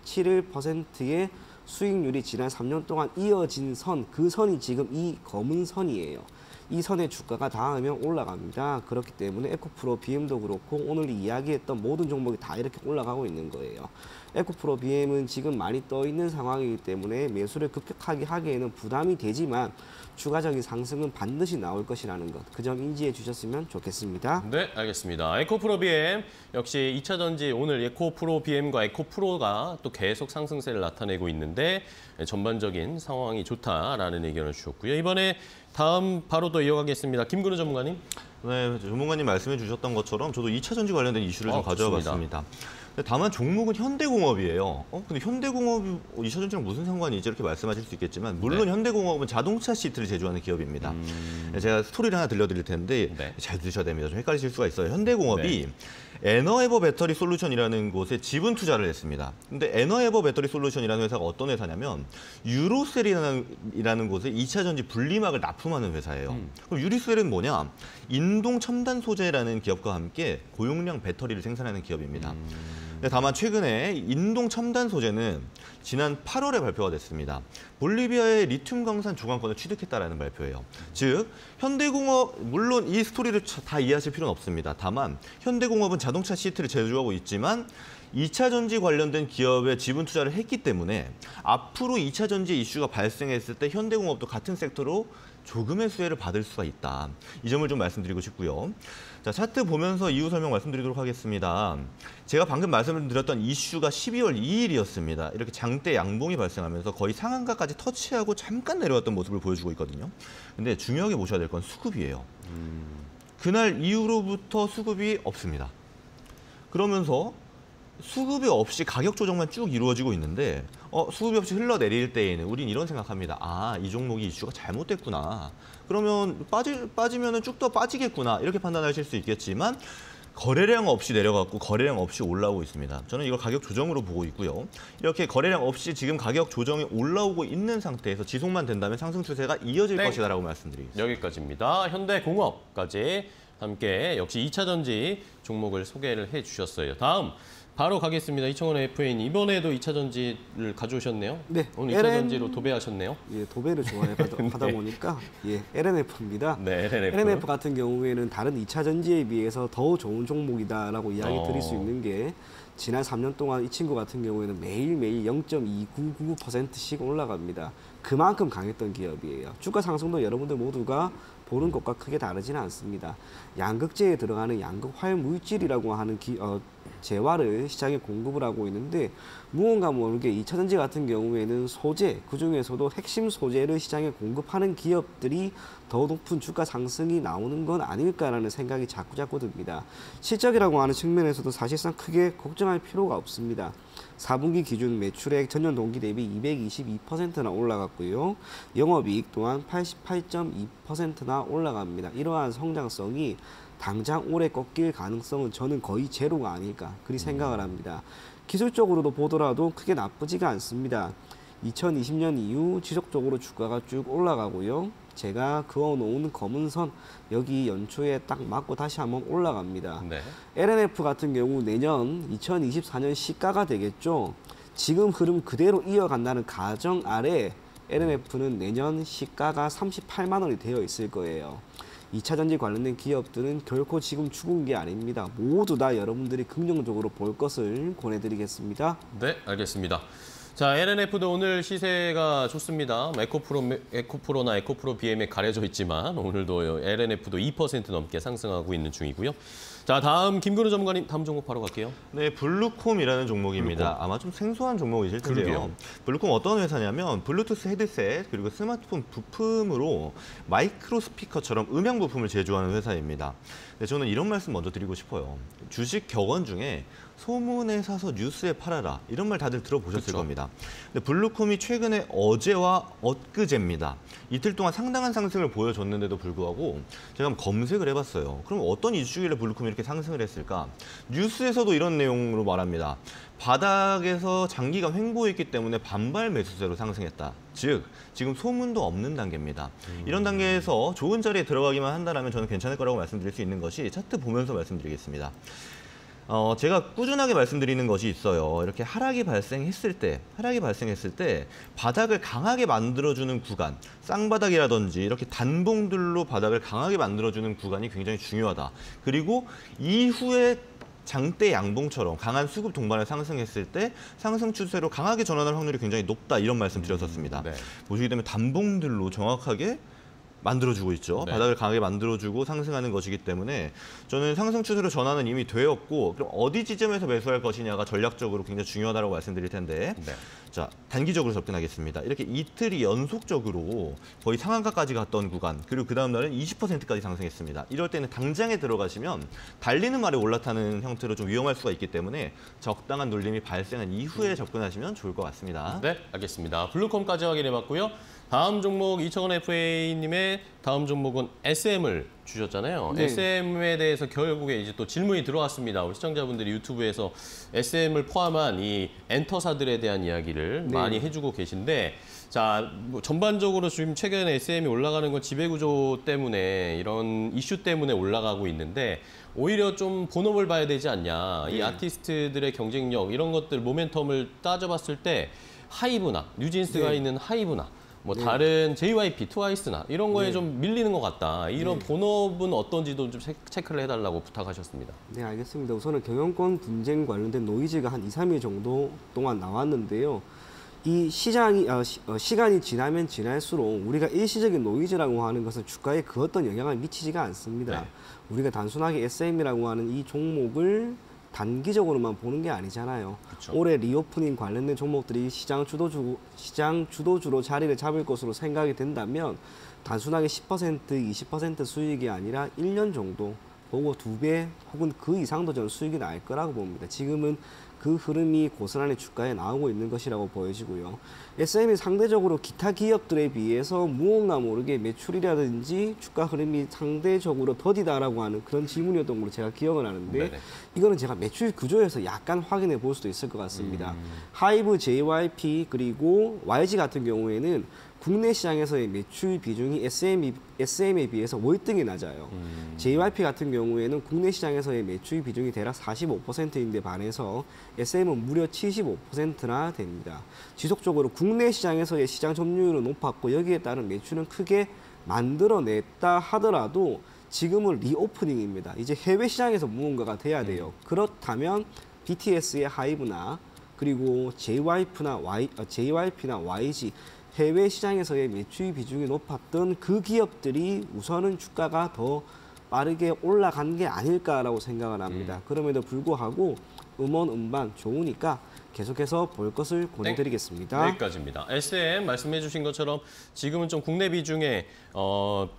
0.271%의 수익률이 지난 3년 동안 이어진 선, 그 선이 지금 이 검은 선이에요. 이 선의 주가가 닿으면 올라갑니다. 그렇기 때문에 에코프로 BM도 그렇고 오늘 이야기했던 모든 종목이 다 이렇게 올라가고 있는 거예요. 에코프로 BM은 지금 많이 떠 있는 상황이기 때문에 매수를 급격하게 하기에는 부담이 되지만 추가적인 상승은 반드시 나올 것이라는 것. 그 점 인지해 주셨으면 좋겠습니다. 네, 알겠습니다. 에코프로 BM 역시 2차 전지 오늘 에코프로 BM과 에코프로가 또 계속 상승세를 나타내고 있는데 전반적인 상황이 좋다라는 의견을 주셨고요. 이번에 다음 바로 또 이어가겠습니다. 김근우 전문가님. 네, 전문가님 말씀해 주셨던 것처럼 저도 2차 전지 관련된 이슈를 좀 가져와 좋습니다. 봤습니다. 다만 종목은 현대공업이에요. 근데 현대공업이 2차 전지랑 무슨 상관이 있지 이렇게 말씀하실 수 있겠지만 물론 네. 현대공업은 자동차 시트를 제조하는 기업입니다. 제가 스토리를 하나 들려드릴 텐데 네. 잘 들으셔야 됩니다. 좀 헷갈리실 수가 있어요. 현대공업이 에너에버 배터리 솔루션이라는 곳에 지분 투자를 했습니다. 근데 에너에버 배터리 솔루션이라는 회사가 어떤 회사냐면 유로셀이라는 곳에 2차 전지 분리막을 납품하는 회사예요. 그럼 유리셀은 뭐냐? 인동 첨단 소재라는 기업과 함께 고용량 배터리를 생산하는 기업입니다. 근데 다만 최근에 인동 첨단 소재는 지난 8월에 발표가 됐습니다. 볼리비아의 리튬 광산 주관권을 취득했다라는 발표예요. 즉 현대공업 물론 이 스토리를 다 이해하실 필요는 없습니다. 다만 현대공업은 자동차 시트를 제조하고 있지만 2차 전지 관련된 기업에 지분 투자를 했기 때문에 앞으로 2차 전지 이슈가 발생했을 때 현대공업도 같은 섹터로 조금의 수혜를 받을 수가 있다. 이 점을 좀 말씀드리고 싶고요. 자, 차트 보면서 이유 설명 말씀드리도록 하겠습니다. 제가 방금 말씀드렸던 이슈가 12월 2일이었습니다. 이렇게 장대 양봉이 발생하면서 거의 상한가까지 터치하고 잠깐 내려왔던 모습을 보여주고 있거든요. 근데 중요하게 보셔야 될 건 수급이에요. 그날 이후로부터 수급이 없습니다. 그러면서 수급이 없이 가격 조정만 쭉 이루어지고 있는데 수급이 없이 흘러내릴 때에는 우린 이런 생각합니다. 아, 이 종목이 이슈가 잘못됐구나. 그러면 빠지면은 쭉 더 빠지겠구나. 이렇게 판단하실 수 있겠지만 거래량 없이 내려갔고 거래량 없이 올라오고 있습니다. 저는 이걸 가격 조정으로 보고 있고요. 이렇게 거래량 없이 지금 가격 조정이 올라오고 있는 상태에서 지속만 된다면 상승 추세가 이어질 것이다라고 말씀드리겠습니다. 여기까지입니다. 현대공업까지 함께 역시 2차 전지 종목을 소개를 해주셨어요. 다음 바로 가겠습니다. 이청원 FA님, 이번에도 2차 전지를 가져오셨네요. 네. 오늘 2차 전지로 도배하셨네요. 예, 도배를 좋아하다 보니까 예, LNF입니다. 네, LNF 같은 경우에는 다른 2차 전지에 비해서 더 좋은 종목이다라고 이야기 드릴 수 있는 게 지난 3년 동안 이 친구 같은 경우에는 매일매일 0.2999%씩 올라갑니다. 그만큼 강했던 기업이에요. 주가 상승도 여러분들 모두가 보는 것과 크게 다르지는 않습니다. 양극재에 들어가는 양극 활물질이라고 하는 재화를 시장에 공급을 하고 있는데 무언가 모르게 2차 전지 같은 경우에는 소재, 그중에서도 핵심 소재를 시장에 공급하는 기업들이 더 높은 주가 상승이 나오는 건 아닐까라는 생각이 자꾸 듭니다. 실적이라고 하는 측면에서도 사실상 크게 걱정할 필요가 없습니다. 4분기 기준 매출액 전년 동기 대비 222%나 올라갔고요. 영업이익 또한 88.2%나 올라갑니다. 이러한 성장성이 당장 올해 꺾일 가능성은 저는 거의 제로가 아닐까 그리 생각을 합니다. 기술적으로도 보더라도 크게 나쁘지가 않습니다. 2020년 이후 지속적으로 주가가 쭉 올라가고요. 제가 그어놓은 검은 선 여기 연초에 딱 맞고 다시 한번 올라갑니다. 네. LNF 같은 경우 내년 2024년 시가가 되겠죠. 지금 흐름 그대로 이어간다는 가정 아래 LNF는 내년 시가가 38만 원이 되어 있을 거예요. 2차 전지 관련된 기업들은 결코 지금 죽은 게 아닙니다. 모두 다 여러분들이 긍정적으로 볼 것을 권해드리겠습니다. 네, 알겠습니다. 자, LNF도 오늘 시세가 좋습니다. 에코프로나 에코프로 BM에 가려져 있지만 오늘도 LNF도 2% 넘게 상승하고 있는 중이고요. 자, 다음 김근우 전문가님, 다음 종목 바로 갈게요. 네, 블루콤이라는 종목입니다. 블루콤. 아마 좀 생소한 종목이실 텐데요. 그러게요. 블루콤 어떤 회사냐면 블루투스 헤드셋 그리고 스마트폰 부품으로 마이크로 스피커처럼 음향 부품을 제조하는 회사입니다. 네, 저는 이런 말씀 먼저 드리고 싶어요. 주식 격언 중에 소문에 사서 뉴스에 팔아라 이런 말 다들 들어보셨을 그쵸. 겁니다. 근데 블루콤이 최근에 어제와 엊그제입니다. 이틀 동안 상당한 상승을 보여줬는데도 불구하고 제가 한번 검색을 해봤어요. 그럼 어떤 이슈길래 블루콤이 이렇게 상승을 했을까? 뉴스에서도 이런 내용으로 말합니다. 바닥에서 장기간 횡보했기 때문에 반발 매수세로 상승했다. 즉, 지금 소문도 없는 단계입니다. 이런 단계에서 좋은 자리에 들어가기만 한다면 저는 괜찮을 거라고 말씀드릴 수 있는 것이 차트 보면서 말씀드리겠습니다. 제가 꾸준하게 말씀드리는 것이 있어요. 이렇게 하락이 발생했을 때 바닥을 강하게 만들어주는 구간, 쌍바닥이라든지 이렇게 단봉들로 바닥을 강하게 만들어주는 구간이 굉장히 중요하다. 그리고 이후에 장대 양봉처럼 강한 수급 동반을 상승했을 때 상승 추세로 강하게 전환할 확률이 굉장히 높다. 이런 말씀 드렸었습니다. 네. 보시게 되면 단봉들로 정확하게 만들어주고 있죠. 네. 바닥을 강하게 만들어주고 상승하는 것이기 때문에 저는 상승 추세로 전환은 이미 되었고 그럼 어디 지점에서 매수할 것이냐가 전략적으로 굉장히 중요하다고 말씀드릴 텐데 네. 자, 단기적으로 접근하겠습니다. 이렇게 이틀이 연속적으로 거의 상한가까지 갔던 구간 그리고 그 다음 날은 20%까지 상승했습니다. 이럴 때는 당장에 들어가시면 달리는 말에 올라타는 형태로 좀 위험할 수가 있기 때문에 적당한 눌림이 발생한 이후에 접근하시면 좋을 것 같습니다. 네, 알겠습니다. 블루콤까지 확인해봤고요. 다음 종목 이청원 FA님의 다음 종목은 SM을 주셨잖아요. 네. SM에 대해서 결국에 이제 또 질문이 들어왔습니다. 우리 시청자분들이 유튜브에서 SM을 포함한 이 엔터사들에 대한 이야기를 네. 많이 해주고 계신데, 자, 뭐 전반적으로 지금 최근에 SM이 올라가는 건 지배구조 때문에 이런 이슈 때문에 올라가고 있는데 오히려 좀 본업을 봐야 되지 않냐. 이 아티스트들의 경쟁력 이런 것들 모멘텀을 따져봤을 때 하이브나 뉴진스가 네. 있는 하이브나 뭐 다른 JYP, 트와이스나 이런 거에 좀 밀리는 것 같다. 이런 본업은 어떤지도 좀 체크를 해달라고 부탁하셨습니다. 네, 알겠습니다. 우선은 경영권 분쟁 관련된 노이즈가 한 2, 3일 정도 동안 나왔는데요. 이 시간이 지나면 지날수록 우리가 일시적인 노이즈라고 하는 것은 주가에 그 어떤 영향을 미치지가 않습니다. 네. 우리가 단순하게 SM이라고 하는 이 종목을 단기적으로만 보는 게 아니잖아요. 그쵸. 올해 리오프닝 관련된 종목들이 시장 주도주로 자리를 잡을 것으로 생각이 된다면 단순하게 10%, 20% 수익이 아니라 1년 정도 보고 2배 혹은 그 이상도 저는 수익이 날 거라고 봅니다. 지금은 그 흐름이 고스란히 주가에 나오고 있는 것이라고 보여지고요. SM이 상대적으로 기타 기업들에 비해서 무언가 모르게 매출이라든지 주가 흐름이 상대적으로 더디다라고 하는 그런 질문이었던 걸로 제가 기억을 하는데 네네. 이거는 제가 매출 구조에서 약간 확인해 볼 수도 있을 것 같습니다. 하이브, JYP 그리고 YG 같은 경우에는 국내 시장에서의 매출 비중이 SM에 비해서 월등히 낮아요. JYP 같은 경우에는 국내 시장에서의 매출 비중이 대략 45%인데 반해서 SM은 무려 75%나 됩니다. 지속적으로 국내 시장에서의 시장 점유율은 높았고 여기에 따른 매출은 크게 만들어냈다 하더라도 지금은 리오프닝입니다. 이제 해외 시장에서 무언가가 돼야 돼요. 그렇다면 BTS의 하이브나 그리고 JYP나 YG 해외 시장에서의 매출 비중이 높았던 그 기업들이 우선은 주가가 더 빠르게 올라간 게 아닐까라고 생각을 합니다. 그럼에도 불구하고 음원, 음반 좋으니까 계속해서 볼 것을 권해드리겠습니다. 여기까지입니다. SM 말씀해 주신 것처럼 지금은 좀 국내 비중에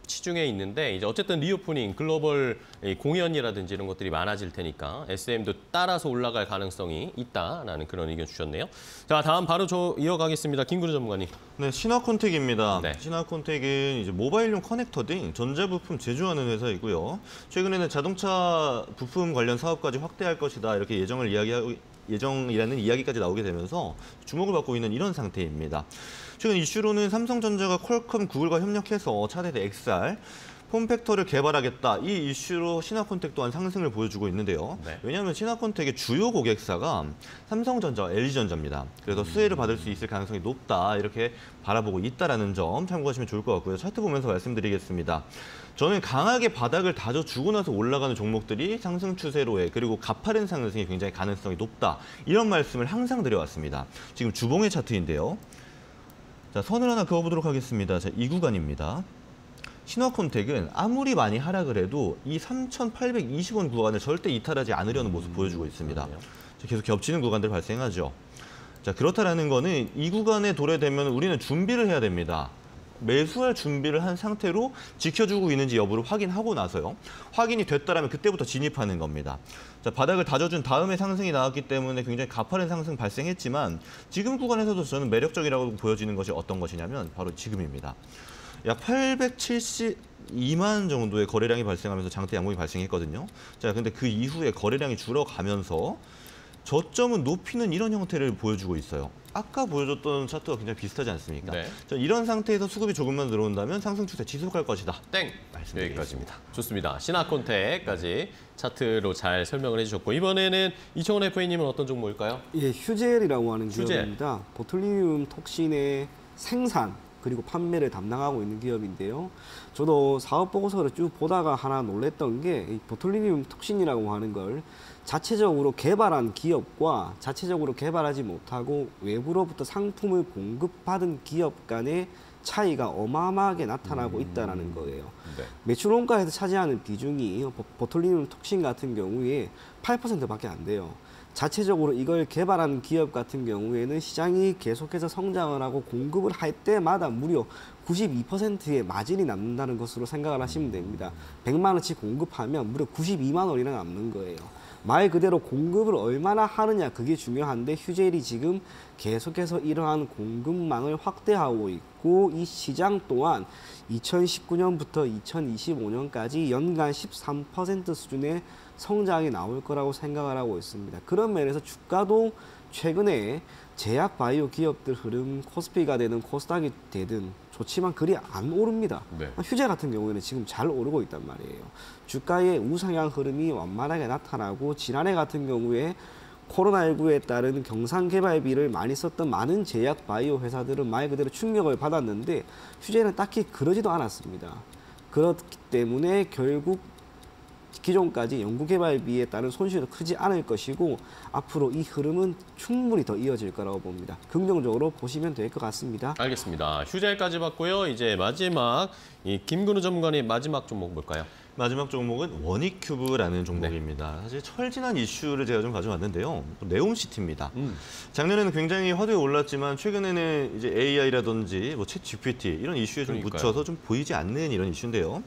치중해 있는데 이제 어쨌든 리오프닝, 글로벌 공연이라든지 이런 것들이 많아질 테니까 SM도 따라서 올라갈 가능성이 있다라는 그런 의견 주셨네요. 자, 다음 바로 이어가겠습니다. 김구루 전문가님. 네, 신화콘텍입니다. 네. 신화콘텍은 이제 모바일용 커넥터 등 전자부품 제조하는 회사이고요. 최근에는 자동차 부품 관련 사업까지 확대할 것이다 이렇게 예정이라는 이야기까지 나오게 되면서 주목을 받고 있는 이런 상태입니다. 최근 이슈로는 삼성전자가 퀄컴, 구글과 협력해서 차세대 XR 폼팩터를 개발하겠다. 이 이슈로 신화콘텍 또한 상승을 보여주고 있는데요. 네. 왜냐하면 신화콘텍의 주요 고객사가 삼성전자와 LG전자입니다. 그래서 수혜를 받을 수 있을 가능성이 높다. 이렇게 바라보고 있다는 점 참고하시면 좋을 것 같고요. 차트 보면서 말씀드리겠습니다. 저는 강하게 바닥을 다져주고 나서 올라가는 종목들이 상승 추세로에 그리고 가파른 상승이 굉장히 가능성이 높다. 이런 말씀을 항상 드려왔습니다. 지금 주봉의 차트인데요. 자, 선을 하나 그어보도록 하겠습니다. 자, 이 구간입니다. 신화콘텍은 아무리 많이 하락을 해도 이 3,820원 구간을 절대 이탈하지 않으려는 모습 보여주고 있습니다. 자, 계속 겹치는 구간들 발생하죠. 자, 그렇다라는 거는 이 구간에 도래되면 우리는 준비를 해야 됩니다. 매수할 준비를 한 상태로 지켜주고 있는지 여부를 확인하고 나서요. 확인이 됐다라면 그때부터 진입하는 겁니다. 자, 바닥을 다져준 다음에 상승이 나왔기 때문에 굉장히 가파른 상승 발생했지만 지금 구간에서도 저는 매력적이라고 보여지는 것이 어떤 것이냐면 바로 지금입니다. 약 872만 정도의 거래량이 발생하면서 장대 양봉이 발생했거든요. 자, 근데 그 이후에 거래량이 줄어가면서 저점은 높이는 이런 형태를 보여주고 있어요. 아까 보여줬던 차트와 굉장히 비슷하지 않습니까? 네. 자, 이런 상태에서 수급이 조금만 들어온다면 상승 추세 지속할 것이다. 땡! 말씀드리겠습니다. 여기까지입니다. 좋습니다. 신화콘텍까지 차트로 잘 설명을 해주셨고 이번에는 이청원 FA님은 어떤 종목일까요? 예, 휴젤이라고 하는 휴젤. 기업입니다. 보툴리늄 톡신의 생산 그리고 판매를 담당하고 있는 기업인데요. 저도 사업 보고서를 쭉 보다가 하나 놀랬던 게 이 보툴리늄 톡신이라고 하는 걸 자체적으로 개발한 기업과 자체적으로 개발하지 못하고 외부로부터 상품을 공급받은 기업 간의 차이가 어마어마하게 나타나고 있다는 거예요. 네. 매출 원가에서 차지하는 비중이 보툴리늄 톡신 같은 경우에 8%밖에 안 돼요. 자체적으로 이걸 개발한 기업 같은 경우에는 시장이 계속해서 성장을 하고 공급을 할 때마다 무려 92%의 마진이 남는다는 것으로 생각을 하시면 됩니다. 100만 원치 공급하면 무려 92만 원이나 남는 거예요. 말 그대로 공급을 얼마나 하느냐 그게 중요한데 휴젤이 지금 계속해서 이러한 공급망을 확대하고 있고 이 시장 또한 2019년부터 2025년까지 연간 13% 수준의 성장이 나올 거라고 생각을 하고 있습니다. 그런 면에서 주가도 최근에 제약 바이오 기업들 흐름 코스피가 되든 코스닥이 되든 좋지만 그리 안 오릅니다. 네. 휴젤 같은 경우에는 지금 잘 오르고 있단 말이에요. 주가의 우상향 흐름이 완만하게 나타나고 지난해 같은 경우에 코로나19에 따른 경상 개발비를 많이 썼던 많은 제약 바이오 회사들은 말 그대로 충격을 받았는데 휴재는 딱히 그러지도 않았습니다. 그렇기 때문에 결국 기존까지 연구개발비에 따른 손실도 크지 않을 것이고 앞으로 이 흐름은 충분히 더 이어질 거라고 봅니다. 긍정적으로 보시면 될 것 같습니다. 알겠습니다. 휴재까지 봤고요. 이제 마지막 이 김근우 전문가님 마지막 종목 볼까요? 마지막 종목은 원익큐브라는 종목입니다. 사실 철진한 이슈를 제가 좀 가져왔는데요. 네옴시티입니다. 작년에는 굉장히 화두에 올랐지만 최근에는 이제 AI라든지 뭐 챗 GPT 이런 이슈에 좀 그러니까요. 묻혀서 좀 보이지 않는 이런 이슈인데요.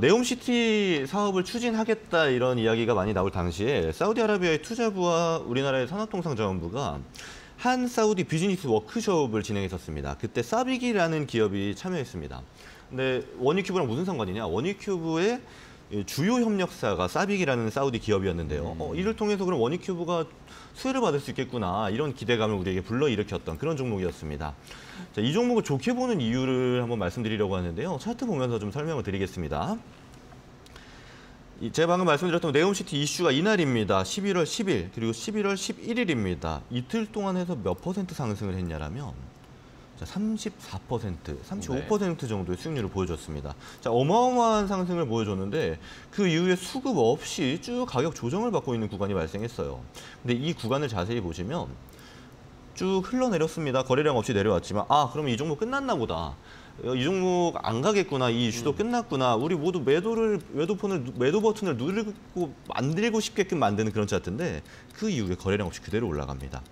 네옴시티 사업을 추진하겠다 이런 이야기가 많이 나올 당시에 사우디아라비아의 투자부와 우리나라의 산업통상자원부가 한 사우디 비즈니스 워크숍을 진행했었습니다. 그때 사비기라는 기업이 참여했습니다. 근데 원익큐브랑 무슨 상관이냐? 원익큐브의 주요 협력사가 사비기라는 사우디 기업이었는데요. 이를 통해서 그럼 원익큐브가 수혜를 받을 수 있겠구나 이런 기대감을 우리에게 불러일으켰던 그런 종목이었습니다. 자, 이 종목을 좋게 보는 이유를 한번 말씀드리려고 하는데요. 차트 보면서 좀 설명을 드리겠습니다. 제가 방금 말씀드렸던 네옴시티 이슈가 이날입니다. 11월 10일 그리고 11월 11일입니다. 이틀 동안 해서 몇 퍼센트 상승을 했냐라면 34%, 35% 정도의 수익률을 보여줬습니다. 자, 어마어마한 상승을 보여줬는데 그 이후에 수급 없이 쭉 가격 조정을 받고 있는 구간이 발생했어요. 근데 이 구간을 자세히 보시면 쭉 흘러내렸습니다. 거래량 없이 내려왔지만 그러면 이 종목 끝났나 보다. 이 종목 안 가겠구나. 이 이슈도 끝났구나. 우리 모두 매도 버튼을 누르고 만들고 싶게끔 만드는 그런 차트인데 그 이후에 거래량 없이 그대로 올라갑니다.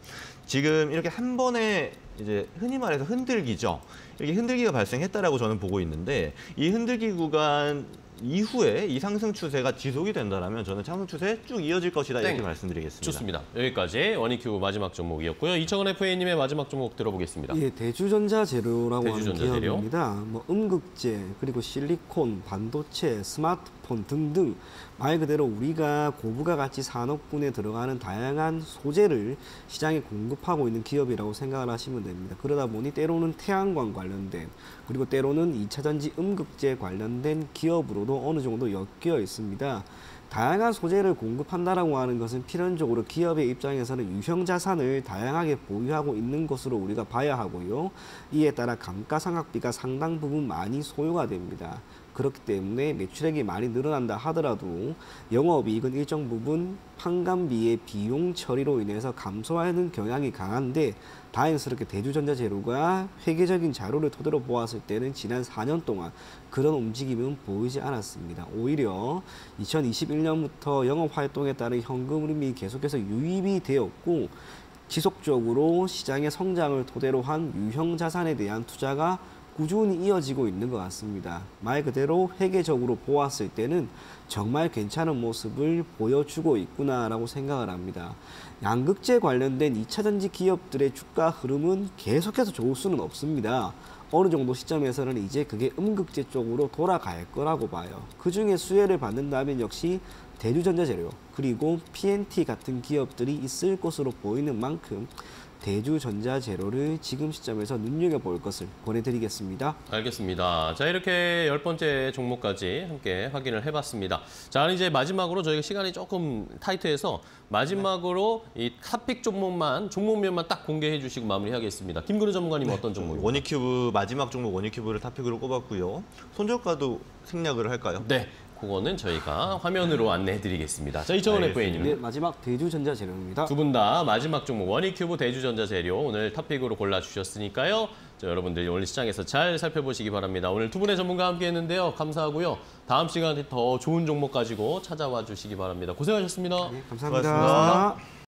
지금 이렇게 한 번에 이제 흔히 말해서 흔들기죠. 이렇게 흔들기가 발생했다라고 저는 보고 있는데 이 흔들기 구간 이후에 이 상승 추세가 지속이 된다면 저는 상승 추세 쭉 이어질 것이다 이렇게 말씀드리겠습니다. 좋습니다. 여기까지 원익큐브 마지막 종목이었고요. 이청은 FA님의 마지막 종목 들어보겠습니다. 예, 대주전자재료라고 대주전자재료. 하는 기업입니다. 뭐 음극재, 그리고 실리콘, 반도체, 스마트폰 등등 말 그대로 우리가 고부가 가치 산업군에 들어가는 다양한 소재를 시장에 공급하고 있는 기업이라고 생각을 하시면 됩니다. 그러다 보니 때로는 태양광 관련된 그리고 때로는 2차전지 음극재 관련된 기업으로도 어느 정도 엮여 있습니다. 다양한 소재를 공급한다라고 하는 것은 필연적으로 기업의 입장에서는 유형자산을 다양하게 보유하고 있는 것으로 우리가 봐야 하고요. 이에 따라 감가상각비가 상당 부분 많이 소요가 됩니다. 그렇기 때문에 매출액이 많이 늘어난다 하더라도 영업이익은 일정 부분 판관비의 비용 처리로 인해서 감소하는 경향이 강한데 다행스럽게 대주전자재료가 회계적인 자료를 토대로 보았을 때는 지난 4년 동안 그런 움직임은 보이지 않았습니다. 오히려 2021년부터 영업활동에 따른 현금 흐름이 계속해서 유입이 되었고 지속적으로 시장의 성장을 토대로 한 유형자산에 대한 투자가 꾸준히 이어지고 있는 것 같습니다. 말 그대로 회계적으로 보았을 때는 정말 괜찮은 모습을 보여주고 있구나라고 생각을 합니다. 양극재 관련된 2차전지 기업들의 주가 흐름은 계속해서 좋을 수는 없습니다. 어느 정도 시점에서는 이제 그게 음극재 쪽으로 돌아갈 거라고 봐요. 그중에 수혜를 받는다면 역시 대주전자재료 그리고 PNT 같은 기업들이 있을 것으로 보이는 만큼 대주전자재료를 지금 시점에서 눈여겨볼 것을 권해드리겠습니다. 알겠습니다. 자, 이렇게 10번째 종목까지 함께 확인을 해봤습니다. 자, 이제 마지막으로 저희가 시간이 조금 타이트해서 마지막으로 이 탑픽 종목면만 딱 공개해 주시고 마무리하겠습니다. 김근우 전문가님 어떤 종목입니까? 원익큐브 마지막 종목 원익큐브를 탑픽으로 꼽았고요. 손절가도 생략을 할까요? 네, 그거는 저희가 화면으로 안내해드리겠습니다. 자, 이청은 FA님. 네, 마지막 대주전자재료입니다. 두 분 다 마지막 종목 원익큐브 대주전자재료 오늘 탑픽으로 골라주셨으니까요. 자, 여러분들 오늘 시장에서 잘 살펴보시기 바랍니다. 오늘 두 분의 전문가 함께 했는데요. 감사하고요. 다음 시간에 더 좋은 종목 가지고 찾아와 주시기 바랍니다. 고생하셨습니다. 네, 감사합니다. 고맙습니다.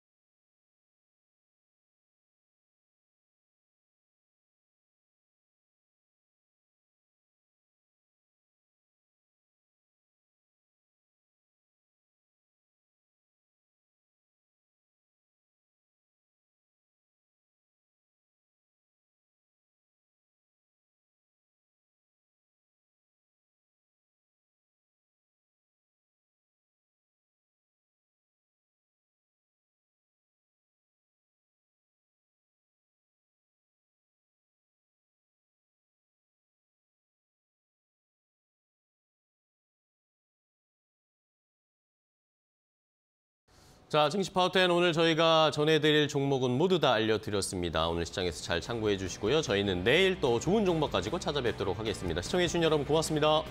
자, 증시 파워텐 오늘 저희가 전해드릴 종목은 모두 다 알려드렸습니다. 오늘 시장에서 잘 참고해 주시고요. 저희는 내일 또 좋은 종목 가지고 찾아뵙도록 하겠습니다. 시청해 주신 여러분 고맙습니다.